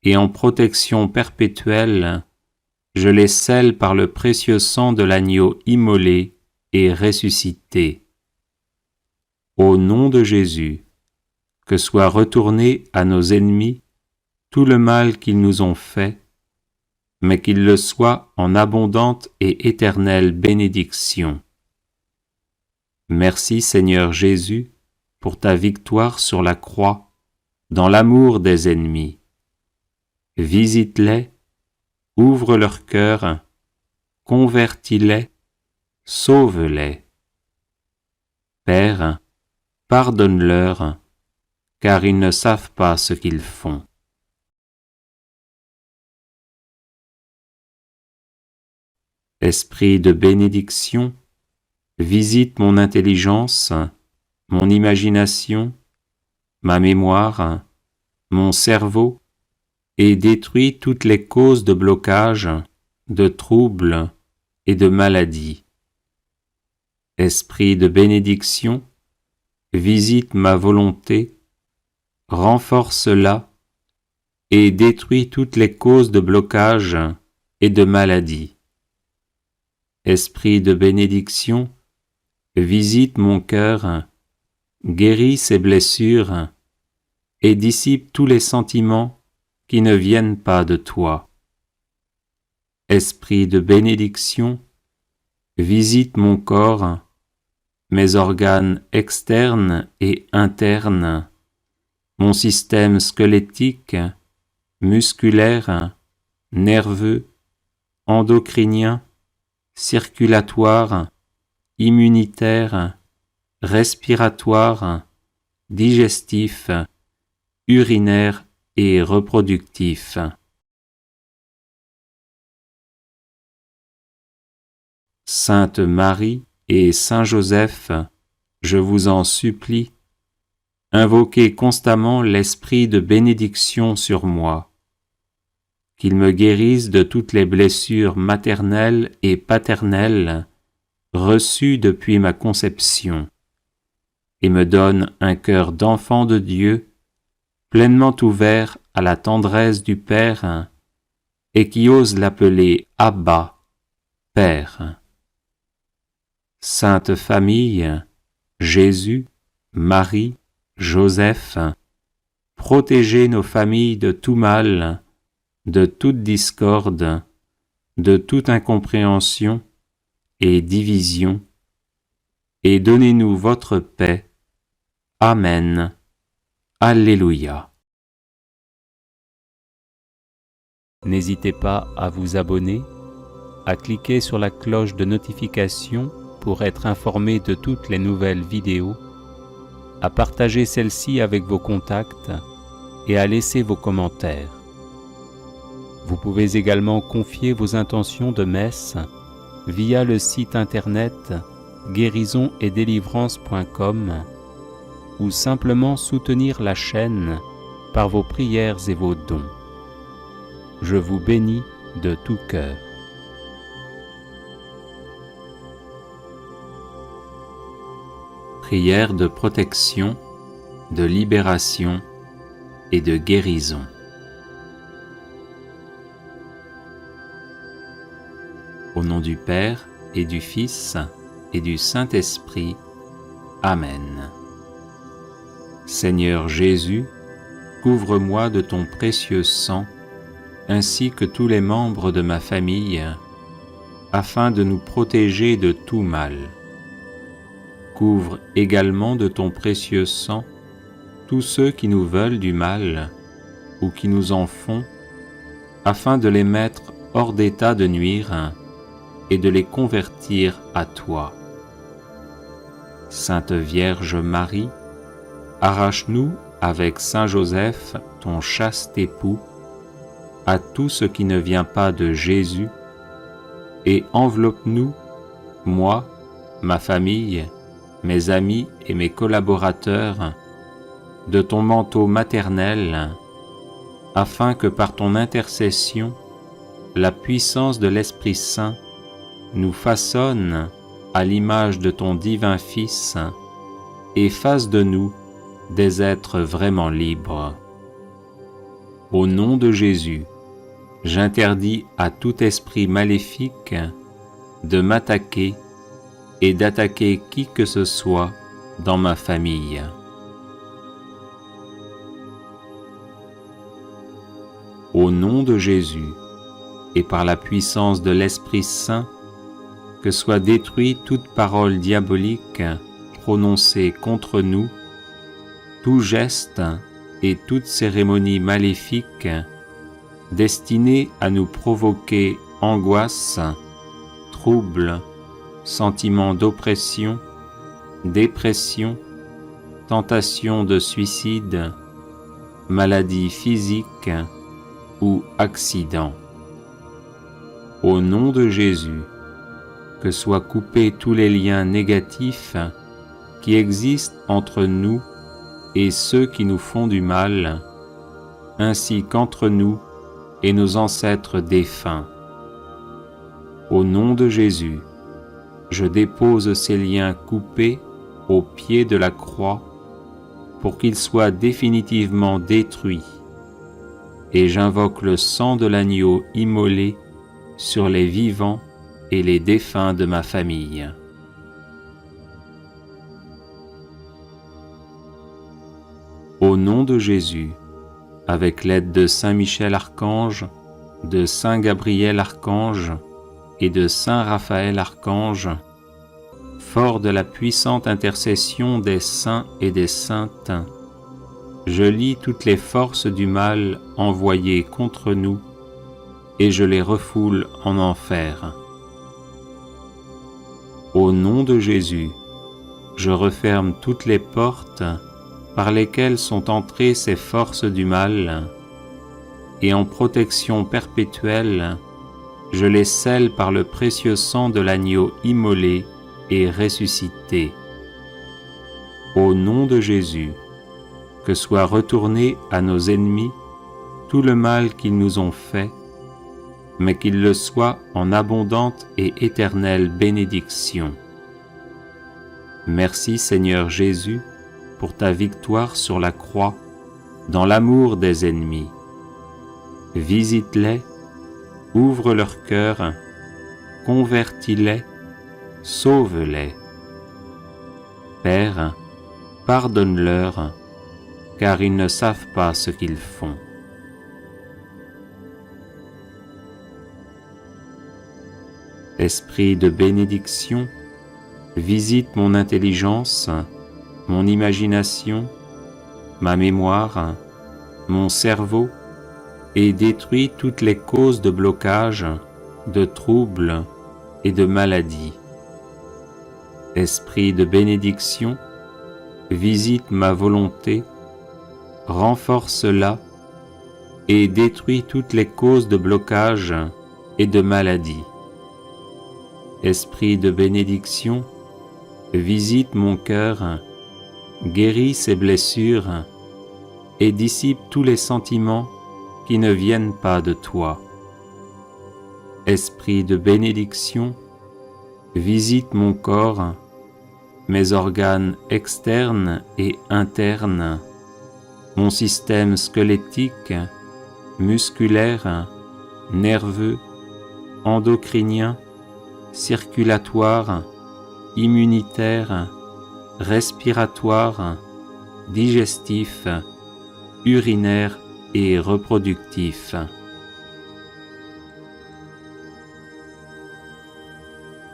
et en protection perpétuelle, je les scelle par le précieux sang de l'agneau immolé et ressuscité. Au nom de Jésus, que soit retourné à nos ennemis tout le mal qu'ils nous ont fait, mais qu'il le soit en abondante et éternelle bénédiction. Merci Seigneur Jésus pour ta victoire sur la croix, dans l'amour des ennemis. Visite-les, ouvre leur cœur, convertis-les, sauve-les. Père, pardonne-leur, car ils ne savent pas ce qu'ils font. Esprit de bénédiction, visite mon intelligence, mon imagination, ma mémoire, mon cerveau, et détruis toutes les causes de blocage, de troubles et de maladies. Esprit de bénédiction, visite ma volonté, renforce-la et détruis toutes les causes de blocage et de maladies. Esprit de bénédiction, visite mon cœur, guéris ses blessures et dissipe tous les sentiments qui ne viennent pas de toi. Esprit de bénédiction, visite mon corps, mes organes externes et internes, mon système squelettique, musculaire, nerveux, endocrinien, circulatoire, immunitaire, respiratoire, digestif, urinaire et reproductif. Sainte Marie et Saint Joseph, je vous en supplie, invoquez constamment l'esprit de bénédiction sur moi, qu'il me guérisse de toutes les blessures maternelles et paternelles reçues depuis ma conception, et me donne un cœur d'enfant de Dieu, pleinement ouvert à la tendresse du Père, et qui ose l'appeler Abba, Père. Sainte Famille, Jésus, Marie, Joseph, protégez nos familles de tout mal, de toute discorde, de toute incompréhension et division, et donnez-nous votre paix. Amen. Alléluia. N'hésitez pas à vous abonner, à cliquer sur la cloche de notification pour être informé de toutes les nouvelles vidéos, à partager celle-ci avec vos contacts et à laisser vos commentaires. Vous pouvez également confier vos intentions de messe via le site internet guérisonetdélivrance.com ou simplement soutenir la chaîne par vos prières et vos dons. Je vous bénis de tout cœur. Prière de protection, de libération et de guérison. Au nom du Père et du Fils et du Saint-Esprit. Amen. Seigneur Jésus, couvre-moi de ton précieux sang, ainsi que tous les membres de ma famille, afin de nous protéger de tout mal. Couvre également de ton précieux sang tous ceux qui nous veulent du mal ou qui nous en font, afin de les mettre hors d'état de nuire et de les convertir à toi. Sainte Vierge Marie, arrache-nous avec Saint Joseph, ton chaste époux, à tout ce qui ne vient pas de Jésus, et enveloppe-nous, moi, ma famille, mes amis et mes collaborateurs, de ton manteau maternel, afin que par ton intercession, la puissance de l'Esprit Saint nous façonne à l'image de ton divin Fils et fasse de nous des êtres vraiment libres. Au nom de Jésus, j'interdis à tout esprit maléfique de m'attaquer et d'attaquer qui que ce soit dans ma famille. Au nom de Jésus, et par la puissance de l'Esprit Saint, que soit détruite toute parole diabolique prononcée contre nous, tout geste et toute cérémonie maléfique destinée à nous provoquer angoisse, trouble, sentiment d'oppression, dépression, tentation de suicide, maladie physique ou accident. Au nom de Jésus, que soient coupés tous les liens négatifs qui existent entre nous et ceux qui nous font du mal, ainsi qu'entre nous et nos ancêtres défunts. Au nom de Jésus, je dépose ces liens coupés au pied de la croix pour qu'ils soient définitivement détruits, et j'invoque le sang de l'agneau immolé sur les vivants et les défunts de ma famille. Au nom de Jésus, avec l'aide de Saint Michel Archange, de Saint Gabriel Archange et de Saint Raphaël Archange, fort de la puissante intercession des saints et des saintes, je lie toutes les forces du mal envoyées contre nous et je les refoule en enfer. Au nom de Jésus, je referme toutes les portes par lesquelles sont entrées ces forces du mal, et en protection perpétuelle, je les scelle par le précieux sang de l'agneau immolé et ressuscité. Au nom de Jésus, que soit retourné à nos ennemis tout le mal qu'ils nous ont fait, mais qu'il le soit en abondante et éternelle bénédiction. Merci Seigneur Jésus pour ta victoire sur la croix dans l'amour des ennemis. Visite-les, ouvre leur cœur, convertis-les, sauve-les. Père, pardonne-leur, car ils ne savent pas ce qu'ils font. Esprit de bénédiction, visite mon intelligence, mon imagination, ma mémoire, mon cerveau, et détruis toutes les causes de blocage, de troubles et de maladies. Esprit de bénédiction, visite ma volonté, renforce-la et détruis toutes les causes de blocage et de maladies. Esprit de bénédiction, visite mon cœur, guéris ses blessures et dissipe tous les sentiments qui ne viennent pas de toi. Esprit de bénédiction, visite mon corps, mes organes externes et internes, mon système squelettique, musculaire, nerveux, endocrinien, circulatoire, immunitaire, respiratoire, digestif, urinaire et reproductif.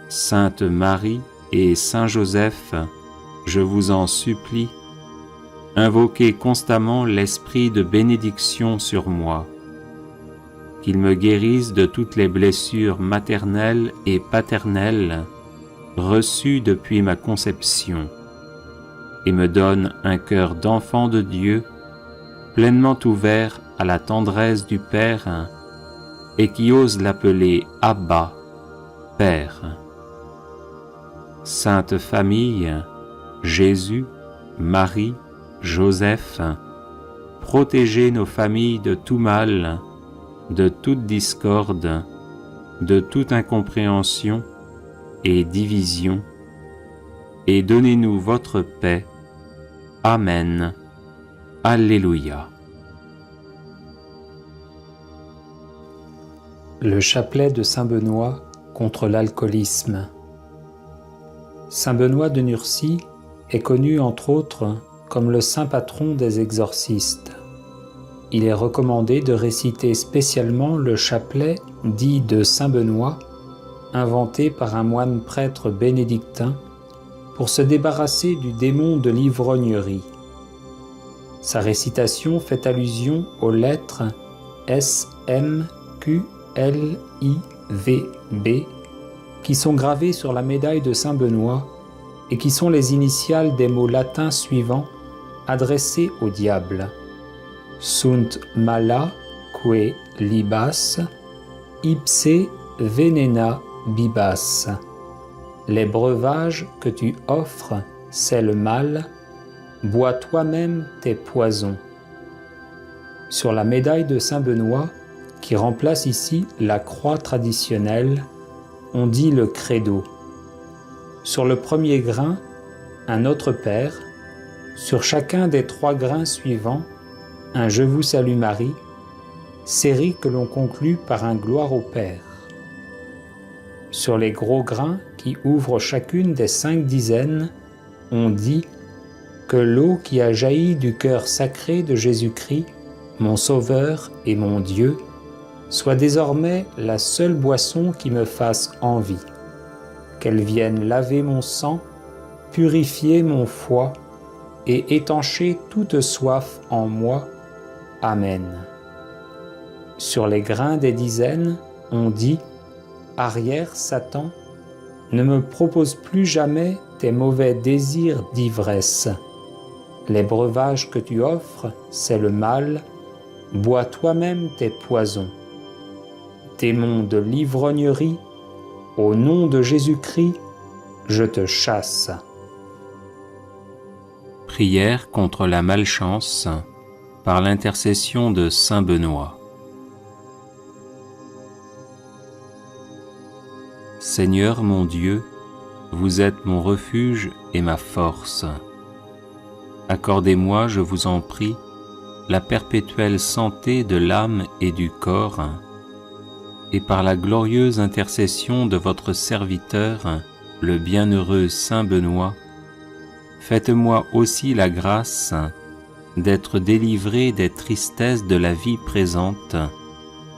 Sainte Marie et Saint Joseph, je vous en supplie, invoquez constamment l'esprit de bénédiction sur moi, qu'il me guérisse de toutes les blessures maternelles et paternelles reçues depuis ma conception, et me donne un cœur d'enfant de Dieu, pleinement ouvert à la tendresse du Père, et qui ose l'appeler Abba, Père. Sainte Famille, Jésus, Marie, Joseph, protégez nos familles de tout mal, de toute discorde, de toute incompréhension et division, et donnez-nous votre paix. Amen. Alléluia. Le chapelet de Saint Benoît contre l'alcoolisme. Saint Benoît de Nursie est connu entre autres comme le saint patron des exorcistes. Il est recommandé de réciter spécialement le chapelet dit de Saint Benoît, inventé par un moine prêtre bénédictin pour se débarrasser du démon de l'ivrognerie. Sa récitation fait allusion aux lettres S, M, Q, L, I, V, B qui sont gravées sur la médaille de Saint Benoît et qui sont les initiales des mots latins suivants adressés au diable. Sunt mala que libas, ipse venena bibas. Les breuvages que tu offres, c'est le mal, bois toi-même tes poisons. Sur la médaille de Saint Benoît, qui remplace ici la croix traditionnelle, on dit le credo. Sur le premier grain, un Notre Père. Sur chacun des 3 grains suivants, un Je vous salue Marie, série que l'on conclut par un Gloire au Père. Sur les gros grains qui ouvrent chacune des 5 dizaines, on dit que l'eau qui a jailli du cœur sacré de Jésus-Christ, mon Sauveur et mon Dieu, soit désormais la seule boisson qui me fasse envie, qu'elle vienne laver mon sang, purifier mon foie et étancher toute soif en moi. Amen. Sur les grains des dizaines, on dit « Arrière, Satan, ne me propose plus jamais tes mauvais désirs d'ivresse. Les breuvages que tu offres, c'est le mal, bois toi-même tes poisons. Démon de l'ivrognerie, au nom de Jésus-Christ, je te chasse. » Prière contre la malchance par l'intercession de Saint Benoît. Seigneur mon Dieu, vous êtes mon refuge et ma force. Accordez-moi, je vous en prie, la perpétuelle santé de l'âme et du corps, et par la glorieuse intercession de votre serviteur, le bienheureux Saint Benoît, faites-moi aussi la grâce d'être délivré des tristesses de la vie présente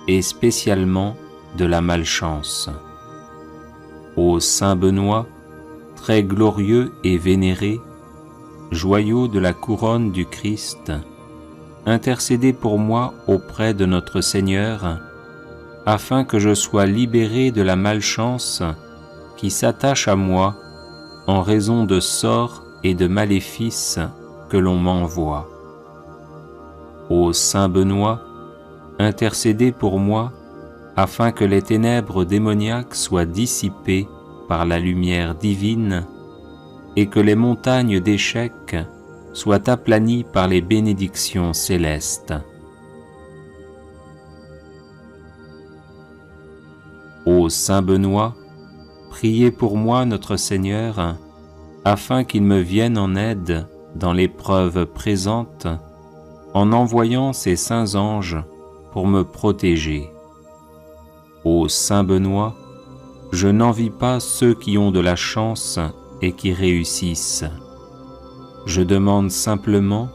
et spécialement de la malchance. Ô Saint Benoît, très glorieux et vénéré, joyau de la couronne du Christ, intercédez pour moi auprès de notre Seigneur, afin que je sois libéré de la malchance qui s'attache à moi en raison de sorts et de maléfices que l'on m'envoie. Ô Saint Benoît, intercédez pour moi afin que les ténèbres démoniaques soient dissipées par la lumière divine et que les montagnes d'échecs soient aplanies par les bénédictions célestes. Ô Saint Benoît, priez pour moi notre Seigneur, afin qu'il me vienne en aide dans l'épreuve présente, en envoyant ses saints anges pour me protéger. Ô Saint Benoît, je n'envie pas ceux qui ont de la chance et qui réussissent. Je demande simplement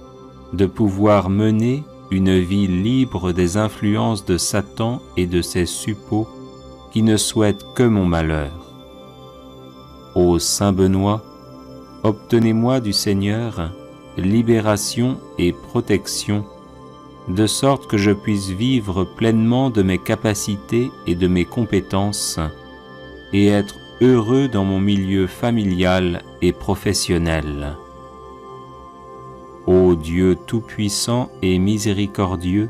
de pouvoir mener une vie libre des influences de Satan et de ses suppôts qui ne souhaitent que mon malheur. Ô Saint Benoît, obtenez-moi du Seigneur libération et protection, de sorte que je puisse vivre pleinement de mes capacités et de mes compétences, et être heureux dans mon milieu familial et professionnel. Ô Dieu tout-puissant et miséricordieux,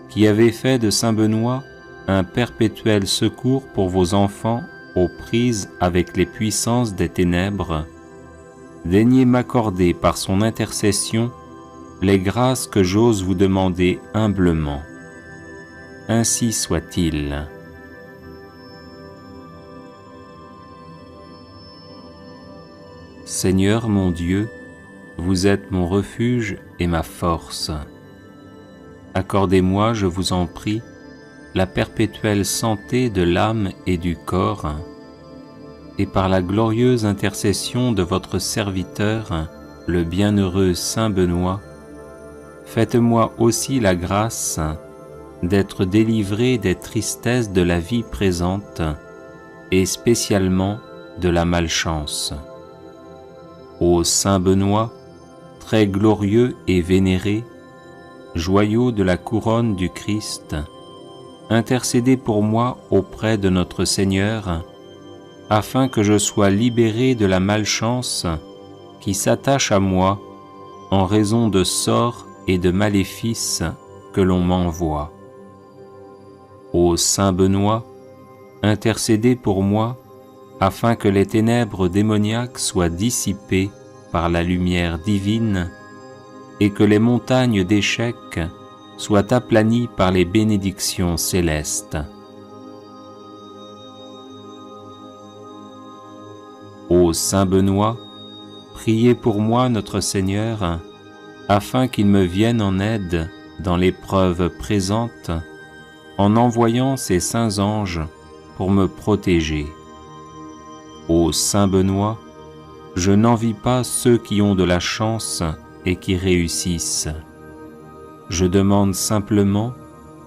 qui avez fait de Saint Benoît un perpétuel secours pour vos enfants aux prises avec les puissances des ténèbres, daignez m'accorder par son intercession les grâces que j'ose vous demander humblement. Ainsi soit-il. Seigneur mon Dieu, vous êtes mon refuge et ma force. Accordez-moi, je vous en prie, la perpétuelle santé de l'âme et du corps, et par la glorieuse intercession de votre serviteur, le bienheureux Saint Benoît, faites-moi aussi la grâce d'être délivré des tristesses de la vie présente et spécialement de la malchance. Ô Saint Benoît, très glorieux et vénéré, joyau de la couronne du Christ, intercédez pour moi auprès de notre Seigneur, afin que je sois libéré de la malchance qui s'attache à moi en raison de sorts et de maléfices que l'on m'envoie. Ô Saint Benoît, intercédez pour moi afin que les ténèbres démoniaques soient dissipées par la lumière divine et que les montagnes d'échecs soient aplanies par les bénédictions célestes. Ô Saint Benoît, priez pour moi notre Seigneur, afin qu'il me vienne en aide dans l'épreuve présente, en envoyant ses saints anges pour me protéger. Ô Saint Benoît, je n'envie pas ceux qui ont de la chance et qui réussissent. Je demande simplement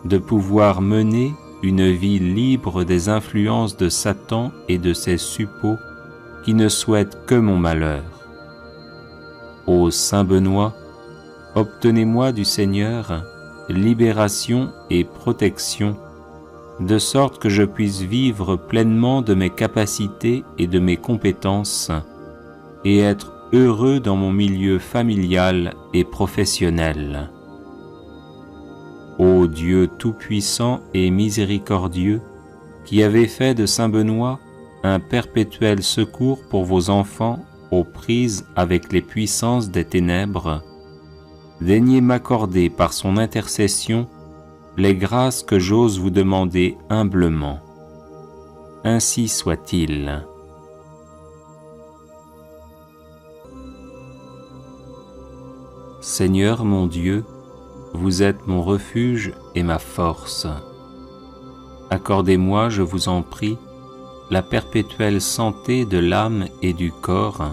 de pouvoir mener une vie libre des influences de Satan et de ses suppôts qui ne souhaitent que mon malheur. Ô Saint Benoît, obtenez-moi du Seigneur libération et protection, de sorte que je puisse vivre pleinement de mes capacités et de mes compétences, et être heureux dans mon milieu familial et professionnel. Ô Dieu tout-puissant et miséricordieux, qui avez fait de Saint Benoît un perpétuel secours pour vos enfants aux prises avec les puissances des ténèbres, daignez m'accorder par son intercession les grâces que j'ose vous demander humblement. Ainsi soit-il. Seigneur mon Dieu, vous êtes mon refuge et ma force. Accordez-moi, je vous en prie, la perpétuelle santé de l'âme et du corps,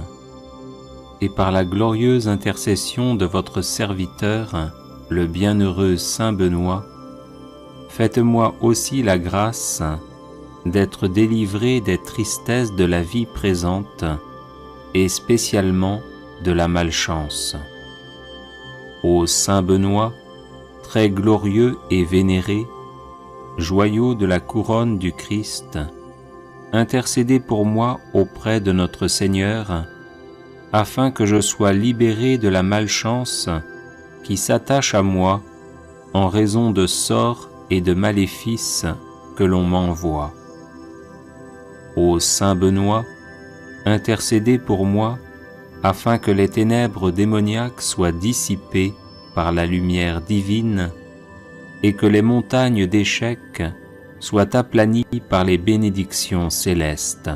et par la glorieuse intercession de votre serviteur, le bienheureux Saint Benoît, faites-moi aussi la grâce d'être délivré des tristesses de la vie présente et spécialement de la malchance. Ô Saint Benoît, très glorieux et vénéré, joyau de la couronne du Christ, intercédez pour moi auprès de notre Seigneur, afin que je sois libéré de la malchance qui s'attache à moi en raison de sorts et de maléfices que l'on m'envoie. Ô Saint Benoît, intercédez pour moi, afin que les ténèbres démoniaques soient dissipées par la lumière divine et que les montagnes d'échecs soient aplanies par les bénédictions célestes.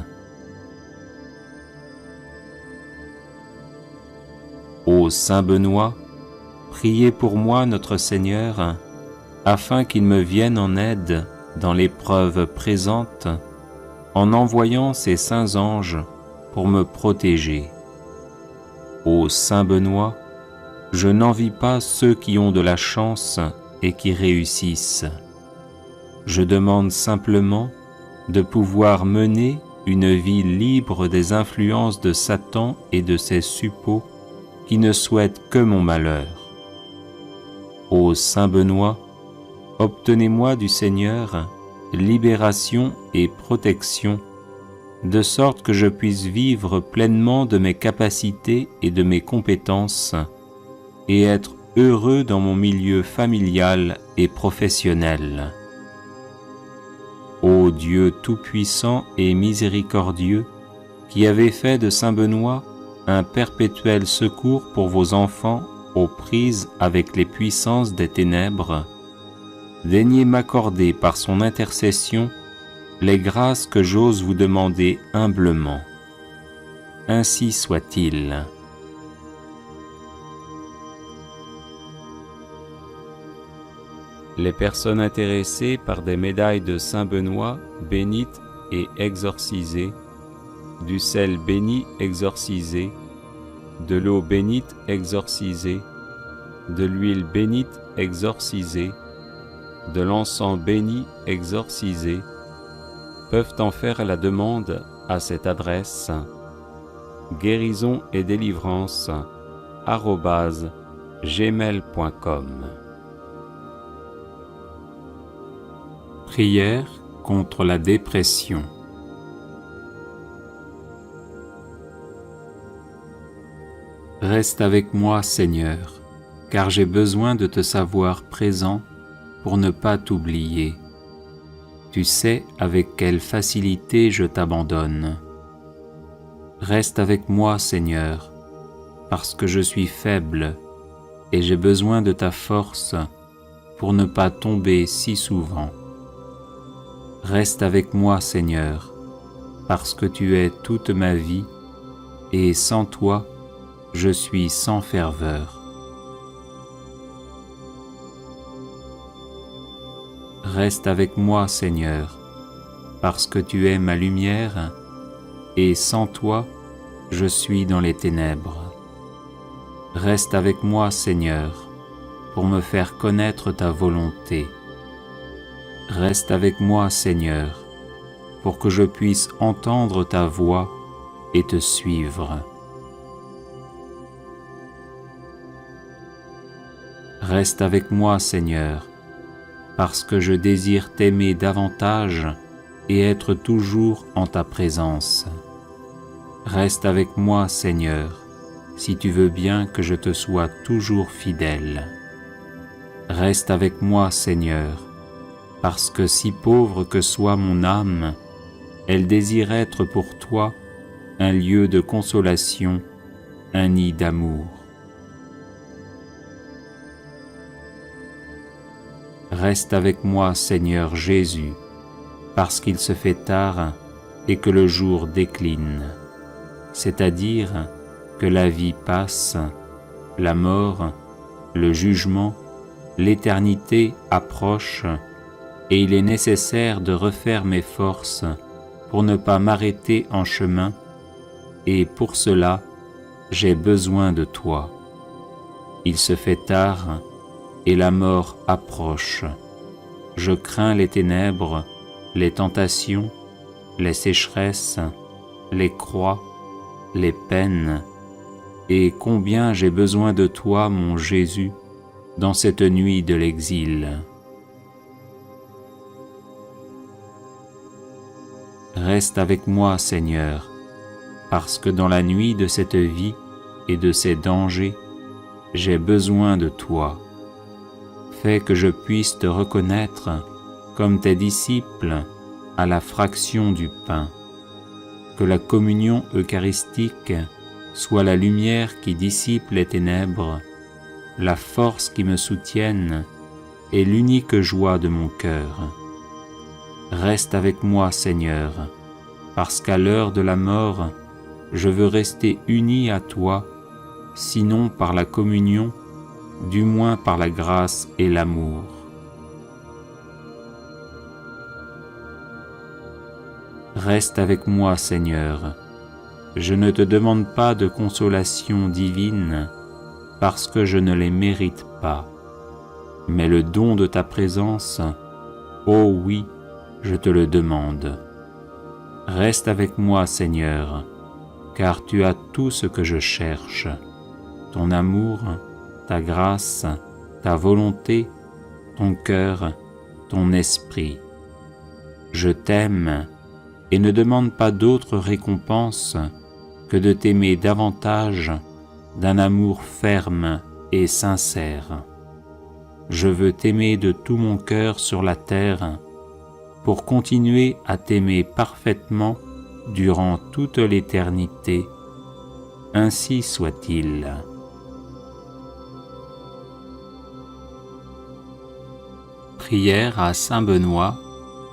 Ô Saint Benoît, priez pour moi notre Seigneur, afin qu'il me vienne en aide dans l'épreuve présente, en envoyant ses saints anges pour me protéger. Ô Saint Benoît, je n'envie pas ceux qui ont de la chance et qui réussissent. Je demande simplement de pouvoir mener une vie libre des influences de Satan et de ses suppôts qui ne souhaitent que mon malheur. Ô Saint Benoît, obtenez-moi du Seigneur libération et protection, de sorte que je puisse vivre pleinement de mes capacités et de mes compétences, et être heureux dans mon milieu familial et professionnel. Ô Dieu tout-puissant et miséricordieux, qui avez fait de Saint Benoît un perpétuel secours pour vos enfants aux prises avec les puissances des ténèbres, daignez m'accorder par son intercession les grâces que j'ose vous demander humblement. Ainsi soit-il. Les personnes intéressées par des médailles de Saint Benoît bénites et exorcisées, du sel béni exorcisé, de l'eau bénite exorcisée, de l'huile bénite exorcisée, de l'encens béni exorcisé, peuvent en faire la demande à cette adresse guérison et délivrance @gmail.com. Prière contre la dépression. Reste avec moi, Seigneur, car j'ai besoin de te savoir présent pour ne pas t'oublier. Tu sais avec quelle facilité je t'abandonne. Reste avec moi, Seigneur, parce que je suis faible et j'ai besoin de ta force pour ne pas tomber si souvent. Reste avec moi, Seigneur, parce que tu es toute ma vie et sans toi, je suis sans ferveur. Reste avec moi, Seigneur, parce que tu es ma lumière et sans toi, je suis dans les ténèbres. Reste avec moi, Seigneur, pour me faire connaître ta volonté. Reste avec moi, Seigneur, pour que je puisse entendre ta voix et te suivre. Reste avec moi, Seigneur, parce que je désire t'aimer davantage et être toujours en ta présence. Reste avec moi, Seigneur, si tu veux bien que je te sois toujours fidèle. Reste avec moi, Seigneur, parce que si pauvre que soit mon âme, elle désire être pour toi un lieu de consolation, un nid d'amour. Reste avec moi, Seigneur Jésus, parce qu'il se fait tard et que le jour décline, c'est-à-dire que la vie passe, la mort, le jugement, l'éternité approche, et il est nécessaire de refaire mes forces pour ne pas m'arrêter en chemin, et pour cela, j'ai besoin de toi. Il se fait tard, et la mort approche. Je crains les ténèbres, les tentations, les sécheresses, les croix, les peines, et combien j'ai besoin de toi, mon Jésus, dans cette nuit de l'exil. Reste avec moi, Seigneur, parce que dans la nuit de cette vie et de ces dangers, j'ai besoin de toi. Fais que je puisse te reconnaître comme tes disciples à la fraction du pain. Que la communion eucharistique soit la lumière qui dissipe les ténèbres, la force qui me soutienne et l'unique joie de mon cœur. Reste avec moi, Seigneur, parce qu'à l'heure de la mort, je veux rester uni à toi, sinon par la communion, du moins par la grâce et l'amour. Reste avec moi, Seigneur. Je ne te demande pas de consolation divine, parce que je ne les mérite pas, mais le don de ta présence, oh oui, je te le demande. Reste avec moi, Seigneur, car tu as tout ce que je cherche, ton amour, ta grâce, ta volonté, ton cœur, ton esprit. Je t'aime et ne demande pas d'autre récompense que de t'aimer davantage d'un amour ferme et sincère. Je veux t'aimer de tout mon cœur sur la terre pour continuer à t'aimer parfaitement durant toute l'éternité. Ainsi soit-il. Prière à Saint Benoît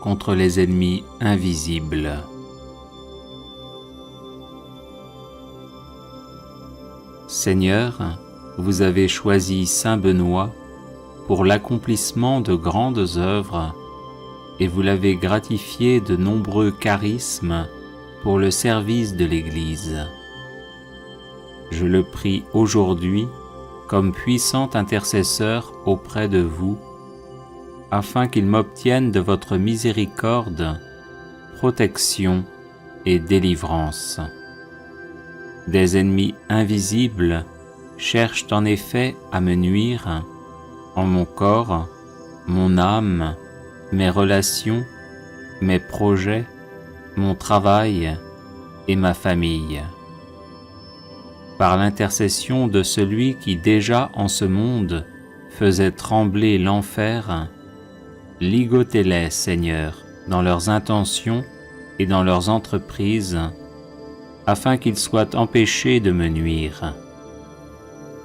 contre les ennemis invisibles. Seigneur, vous avez choisi Saint Benoît pour l'accomplissement de grandes œuvres et vous l'avez gratifié de nombreux charismes pour le service de l'Église. Je le prie aujourd'hui comme puissant intercesseur auprès de vous, afin qu'il m'obtienne de votre miséricorde, protection et délivrance. Des ennemis invisibles cherchent en effet à me nuire en mon corps, mon âme, mes relations, mes projets, mon travail et ma famille. Par l'intercession de celui qui déjà en ce monde faisait trembler l'enfer, ligotez-les, Seigneur, dans leurs intentions et dans leurs entreprises, afin qu'il soit empêché de me nuire.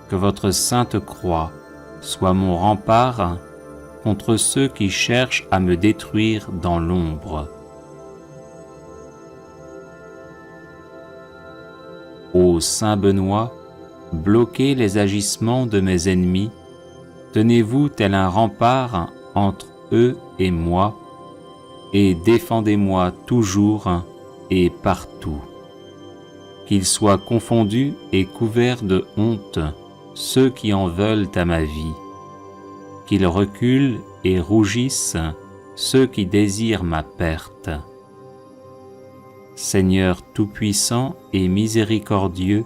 Que votre sainte croix soit mon rempart contre ceux qui cherchent à me détruire dans l'ombre. Ô Saint Benoît, bloquez les agissements de mes ennemis, tenez-vous tel un rempart entre eux et moi, et défendez-moi toujours et partout. Qu'ils soient confondus et couverts de honte ceux qui en veulent à ma vie, qu'ils reculent et rougissent ceux qui désirent ma perte. Seigneur tout-puissant et miséricordieux,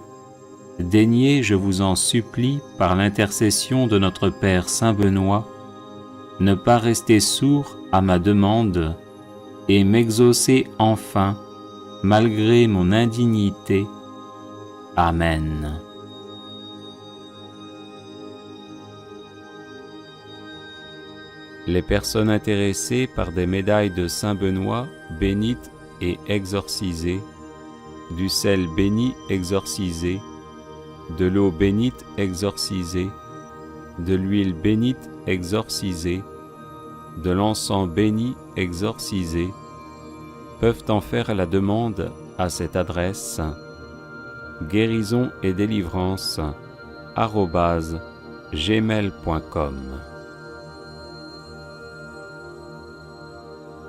daignez, je vous en supplie, par l'intercession de notre Père Saint Benoît, ne pas rester sourd à ma demande et m'exaucer enfin, malgré mon indignité. Amen. Les personnes intéressées par des médailles de Saint Benoît bénites et exorcisées, du sel béni exorcisé, de l'eau bénite exorcisée, de l'huile bénite exorcisée, de l'encens béni exorcisé, peuvent en faire la demande à cette adresse guérison et délivrance @gmail.com.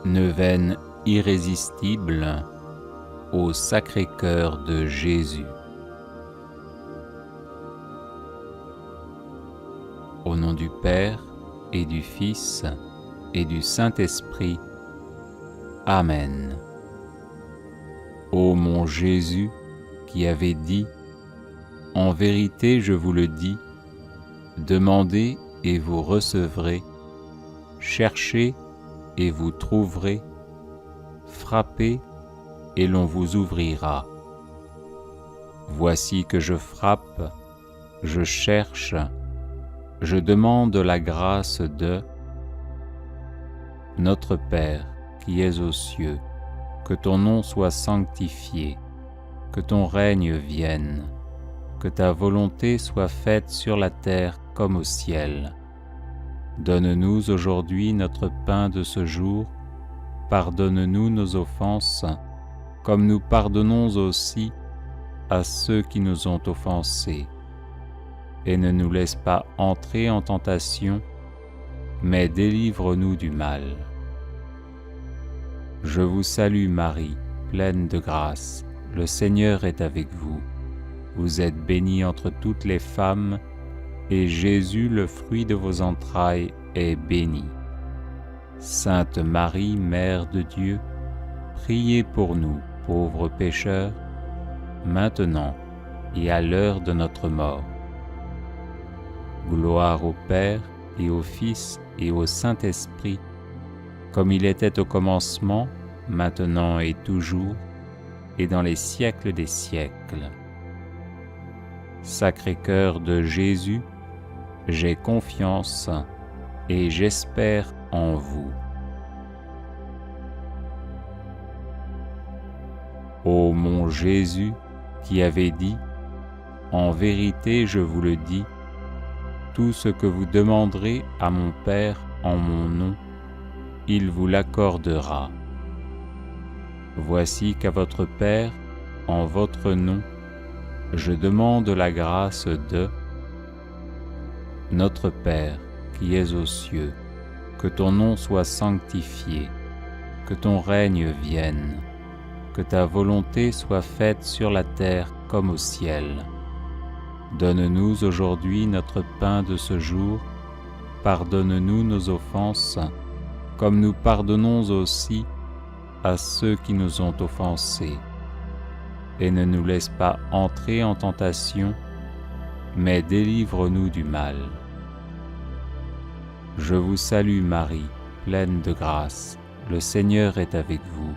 Neuvaine irrésistible au Sacré-Cœur de Jésus. Au nom du Père et du Fils et du Saint-Esprit. Amen. Ô mon Jésus, qui avait dit « En vérité, je vous le dis, demandez et vous recevrez, cherchez et vous trouverez, frappez et l'on vous ouvrira. Voici que je frappe, je cherche, je demande la grâce de notre Père qui es aux cieux, que ton nom soit sanctifié, que ton règne vienne, que ta volonté soit faite sur la terre comme au ciel. Donne-nous aujourd'hui notre pain de ce jour, pardonne-nous nos offenses, comme nous pardonnons aussi à ceux qui nous ont offensés. Et ne nous laisse pas entrer en tentation, mais délivre-nous du mal. Je vous salue Marie, pleine de grâce, le Seigneur est avec vous. Vous êtes bénie entre toutes les femmes, et Jésus, le fruit de vos entrailles, est béni. Sainte Marie, Mère de Dieu, priez pour nous, pauvres pécheurs, maintenant et à l'heure de notre mort. Gloire au Père et au Fils et au Saint-Esprit, comme il était au commencement, maintenant et toujours, et dans les siècles des siècles. Sacré-Cœur de Jésus, j'ai confiance et j'espère en vous. Ô mon Jésus, qui avait dit « En vérité, je vous le dis, tout ce que vous demanderez à mon Père en mon nom, il vous l'accordera. Voici qu'à votre Père, en votre nom, je demande la grâce de notre Père qui es aux cieux, que ton nom soit sanctifié, que ton règne vienne, que ta volonté soit faite sur la terre comme au ciel. Donne-nous aujourd'hui notre pain de ce jour, pardonne-nous nos offenses, comme nous pardonnons aussi à ceux qui nous ont offensés. Et ne nous laisse pas entrer en tentation, mais délivre-nous du mal. Je vous salue Marie, pleine de grâce, le Seigneur est avec vous.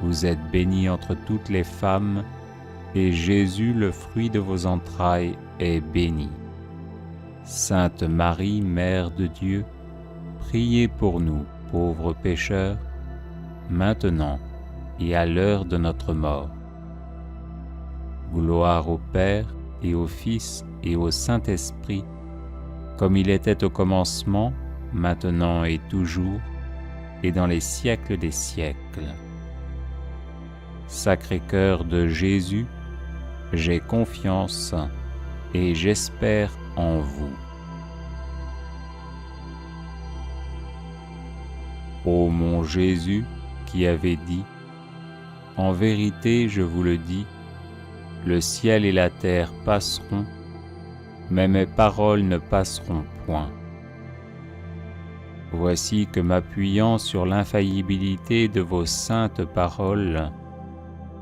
Vous êtes bénie entre toutes les femmes, et Jésus, le fruit de vos entrailles, est béni. Sainte Marie, Mère de Dieu, priez pour nous, pauvres pécheurs, maintenant et à l'heure de notre mort. Gloire au Père et au Fils et au Saint-Esprit, comme il était au commencement, maintenant et toujours, et dans les siècles des siècles. Sacré-Cœur de Jésus, j'ai confiance et j'espère en vous. Ô mon Jésus, qui avait dit, « En vérité, je vous le dis, le ciel et la terre passeront, mais mes paroles ne passeront point. » Voici que m'appuyant sur l'infaillibilité de vos saintes paroles,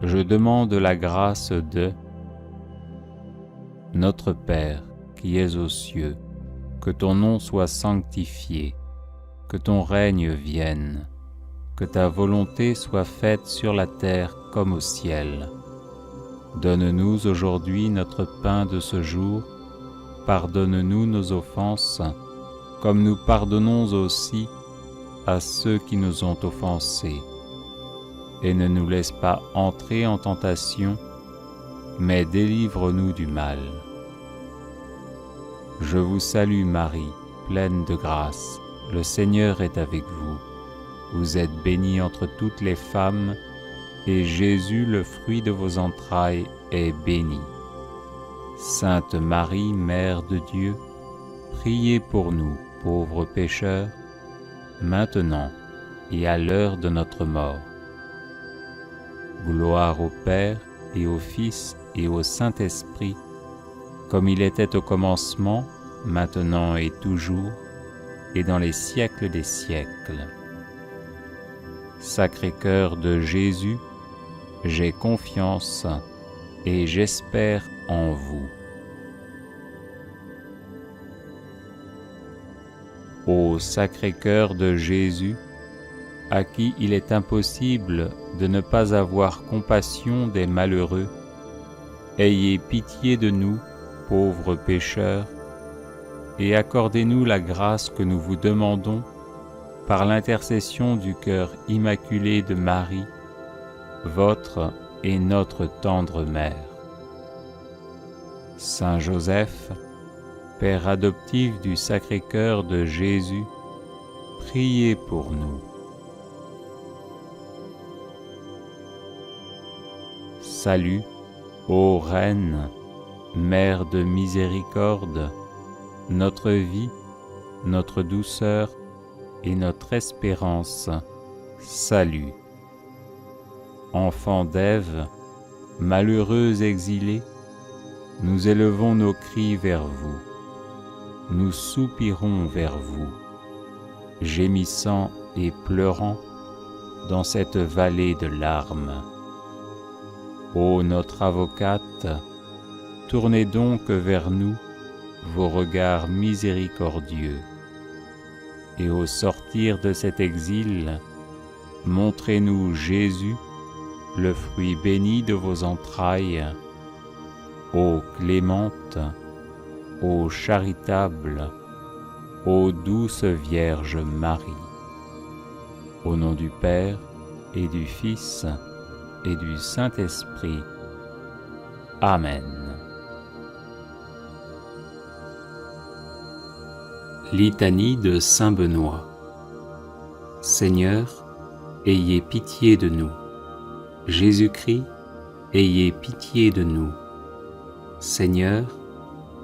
je demande la grâce de Notre Père qui es aux cieux, que ton nom soit sanctifié, que ton règne vienne, que ta volonté soit faite sur la terre comme au ciel. Donne-nous aujourd'hui notre pain de ce jour, pardonne-nous nos offenses, comme nous pardonnons aussi à ceux qui nous ont offensés. Et ne nous laisse pas entrer en tentation, mais délivre-nous du mal. Je vous salue Marie, pleine de grâce, le Seigneur est avec vous. Vous êtes bénie entre toutes les femmes, et Jésus, le fruit de vos entrailles, est béni. Sainte Marie, Mère de Dieu, priez pour nous, pauvres pécheurs, maintenant et à l'heure de notre mort. Gloire au Père et au Fils et au Saint-Esprit, comme il était au commencement, maintenant et toujours, et dans les siècles des siècles. Sacré-Cœur de Jésus, j'ai confiance et j'espère en vous. Ô Sacré-Cœur de Jésus, à qui il est impossible de ne pas avoir compassion des malheureux, ayez pitié de nous, pauvres pécheurs, et accordez-nous la grâce que nous vous demandons par l'intercession du cœur immaculé de Marie, votre et notre tendre mère. Saint Joseph, Père adoptif du Sacré-Cœur de Jésus, priez pour nous. Salut, ô Reine, Mère de miséricorde, notre vie, notre douceur et notre espérance, salut. Enfants d'Ève, malheureux exilés, nous élevons nos cris vers vous, nous soupirons vers vous, gémissant et pleurant dans cette vallée de larmes. Ô notre avocate, tournez donc vers nous vos regards miséricordieux, et au sortir de cet exil, montrez-nous Jésus, le fruit béni de vos entrailles, ô clémente, ô charitable, ô douce Vierge Marie. Au nom du Père et du Fils et du Saint-Esprit. Amen. Litanie de Saint Benoît. Seigneur, ayez pitié de nous. Jésus-Christ, ayez pitié de nous. Seigneur,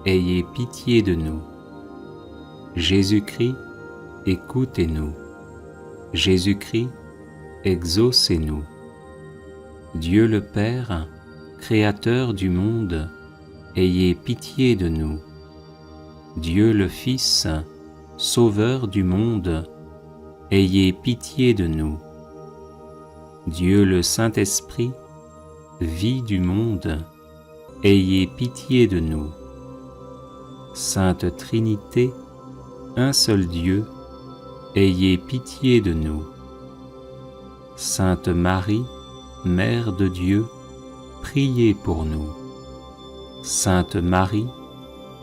ayez pitié de nous. Jésus-Christ, écoutez-nous. Jésus-Christ, exaucez-nous. Dieu le Père, Créateur du monde, ayez pitié de nous. Dieu le Fils, Sauveur du monde, ayez pitié de nous. Dieu le Saint-Esprit, vie du monde, ayez pitié de nous. Sainte Trinité, un seul Dieu, ayez pitié de nous. Sainte Marie, Mère de Dieu, priez pour nous. Sainte Marie,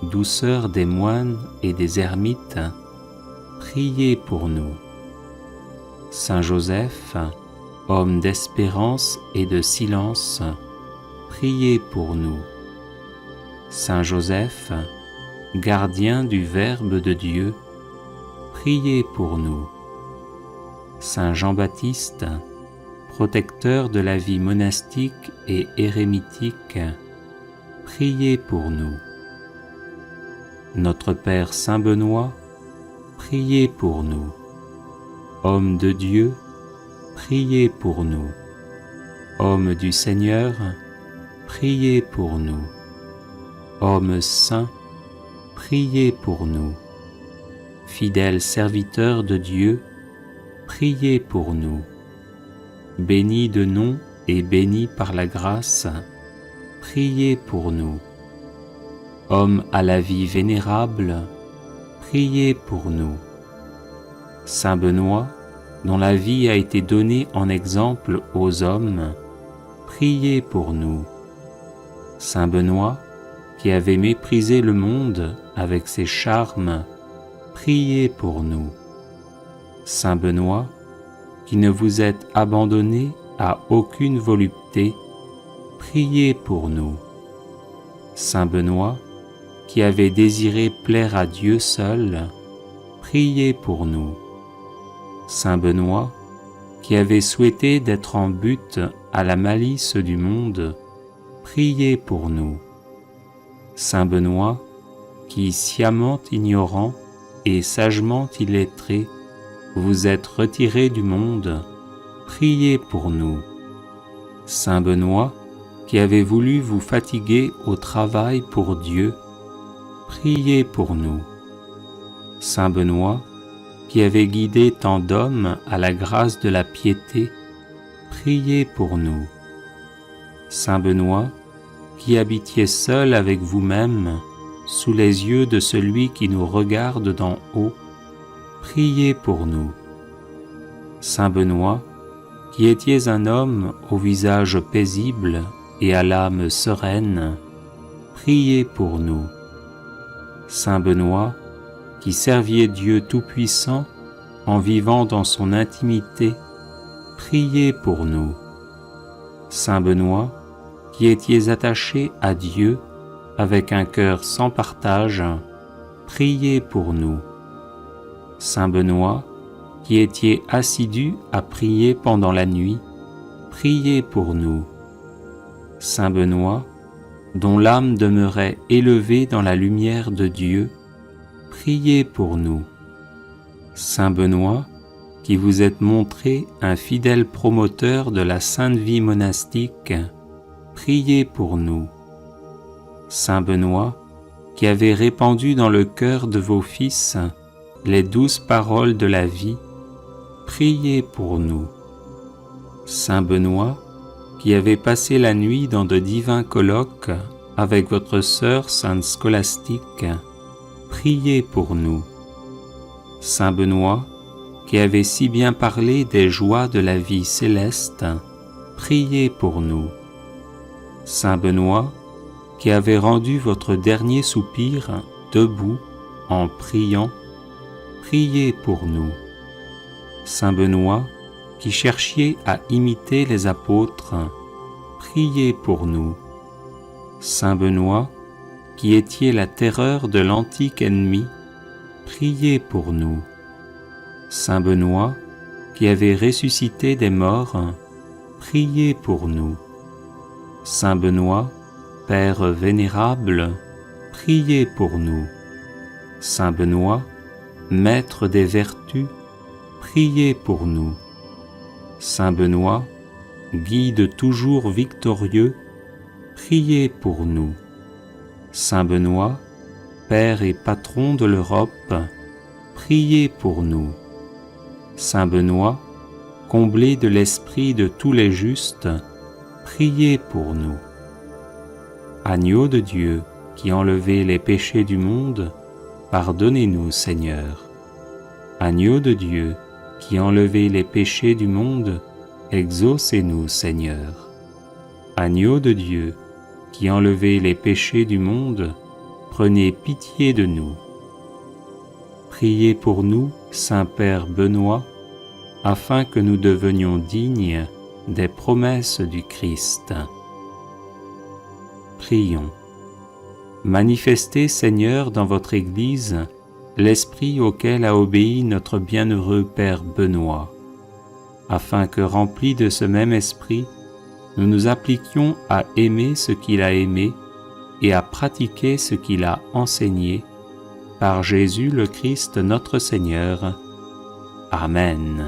douceur des moines et des ermites, priez pour nous. Saint Joseph, homme d'espérance et de silence, priez pour nous. Saint Joseph, gardien du Verbe de Dieu, priez pour nous. Saint Jean-Baptiste, protecteur de la vie monastique et érémitique, priez pour nous. Notre Père Saint Benoît, priez pour nous. Homme de Dieu, priez pour nous. Homme du Seigneur, priez pour nous. Homme saint, priez pour nous. Fidèle serviteur de Dieu, priez pour nous. Béni de nom et béni par la grâce, priez pour nous. Homme à la vie vénérable, priez pour nous. Saint Benoît, dont la vie a été donnée en exemple aux hommes, priez pour nous. Saint Benoît, qui avait méprisé le monde avec ses charmes, priez pour nous. Saint Benoît, qui ne vous êtes abandonné à aucune volupté, priez pour nous. Saint Benoît, qui avait désiré plaire à Dieu seul, priez pour nous. Saint Benoît, qui avait souhaité d'être en butte à la malice du monde, priez pour nous. Saint Benoît, qui, sciemment ignorant et sagement illettré, vous êtes retiré du monde, priez pour nous. Saint Benoît, qui avez voulu vous fatiguer au travail pour Dieu, priez pour nous. Saint Benoît, qui avez guidé tant d'hommes à la grâce de la piété, priez pour nous. Saint Benoît, qui habitiez seul avec vous-même, sous les yeux de celui qui nous regarde d'en haut, priez pour nous. Saint Benoît, qui étiez un homme au visage paisible et à l'âme sereine, priez pour nous. Saint Benoît, qui serviez Dieu Tout-Puissant en vivant dans son intimité, priez pour nous. Saint Benoît, qui étiez attaché à Dieu avec un cœur sans partage, priez pour nous. Saint Benoît, qui étiez assidu à prier pendant la nuit, priez pour nous. Saint Benoît, dont l'âme demeurait élevée dans la lumière de Dieu, priez pour nous. Saint Benoît, qui vous êtes montré un fidèle promoteur de la sainte vie monastique, priez pour nous. Saint Benoît, qui avez répandu dans le cœur de vos fils les douces paroles de la vie, priez pour nous. Saint Benoît, qui avez passé la nuit dans de divins colloques avec votre sœur sainte Scolastique, priez pour nous. Saint Benoît, qui avez si bien parlé des joies de la vie céleste, priez pour nous. Saint Benoît, qui avez rendu votre dernier soupir debout en priant, priez pour nous. Saint Benoît, qui cherchiez à imiter les apôtres, priez pour nous. Saint Benoît, qui étiez la terreur de l'antique ennemi, priez pour nous. Saint Benoît, qui avez ressuscité des morts, priez pour nous. Saint Benoît, Père vénérable, priez pour nous. Saint Benoît, Maître des vertus, priez pour nous. Saint Benoît, Guide toujours victorieux, priez pour nous. Saint Benoît, Père et Patron de l'Europe, priez pour nous. Saint Benoît, comblé de l'esprit de tous les justes, priez pour nous. Agneau de Dieu, qui enlevez les péchés du monde, pardonnez-nous, Seigneur. Agneau de Dieu, qui enlevez les péchés du monde, exaucez-nous, Seigneur. Agneau de Dieu, qui enlevez les péchés du monde, prenez pitié de nous. Priez pour nous, Saint-Père Benoît, afin que nous devenions dignes des promesses du Christ. Prions. Manifestez, Seigneur, dans votre Église, l'esprit auquel a obéi notre bienheureux Père Benoît, afin que, remplis de ce même esprit, nous nous appliquions à aimer ce qu'il a aimé et à pratiquer ce qu'il a enseigné, par Jésus le Christ notre Seigneur. Amen.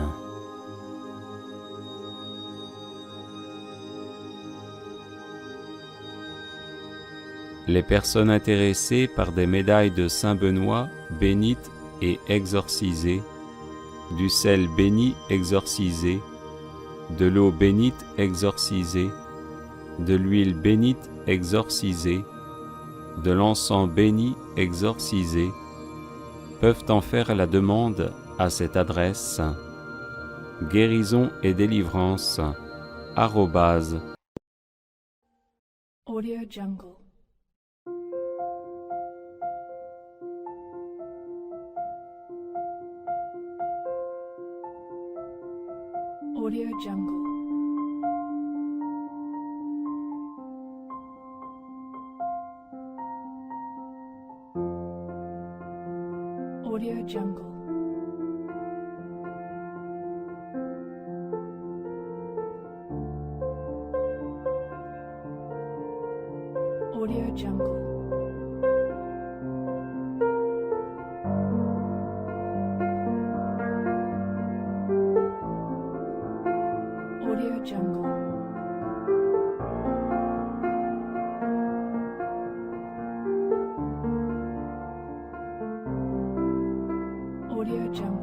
Les personnes intéressées par des médailles de Saint Benoît bénites et exorcisées, du sel béni exorcisé, de l'eau bénite exorcisée, de l'huile bénite exorcisée, de l'encens béni exorcisé, peuvent en faire la demande à cette adresse: guérison et délivrance @AudioJungle. AudioJungle. AudioJungle. AudioJungle. AudioJungle.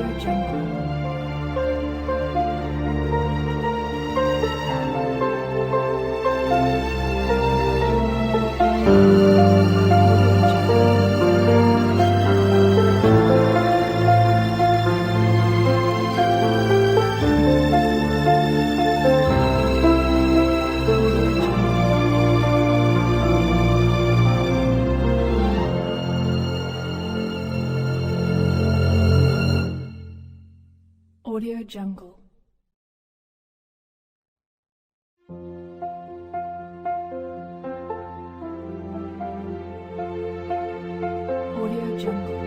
AudioJungle. AudioJungle. AudioJungle.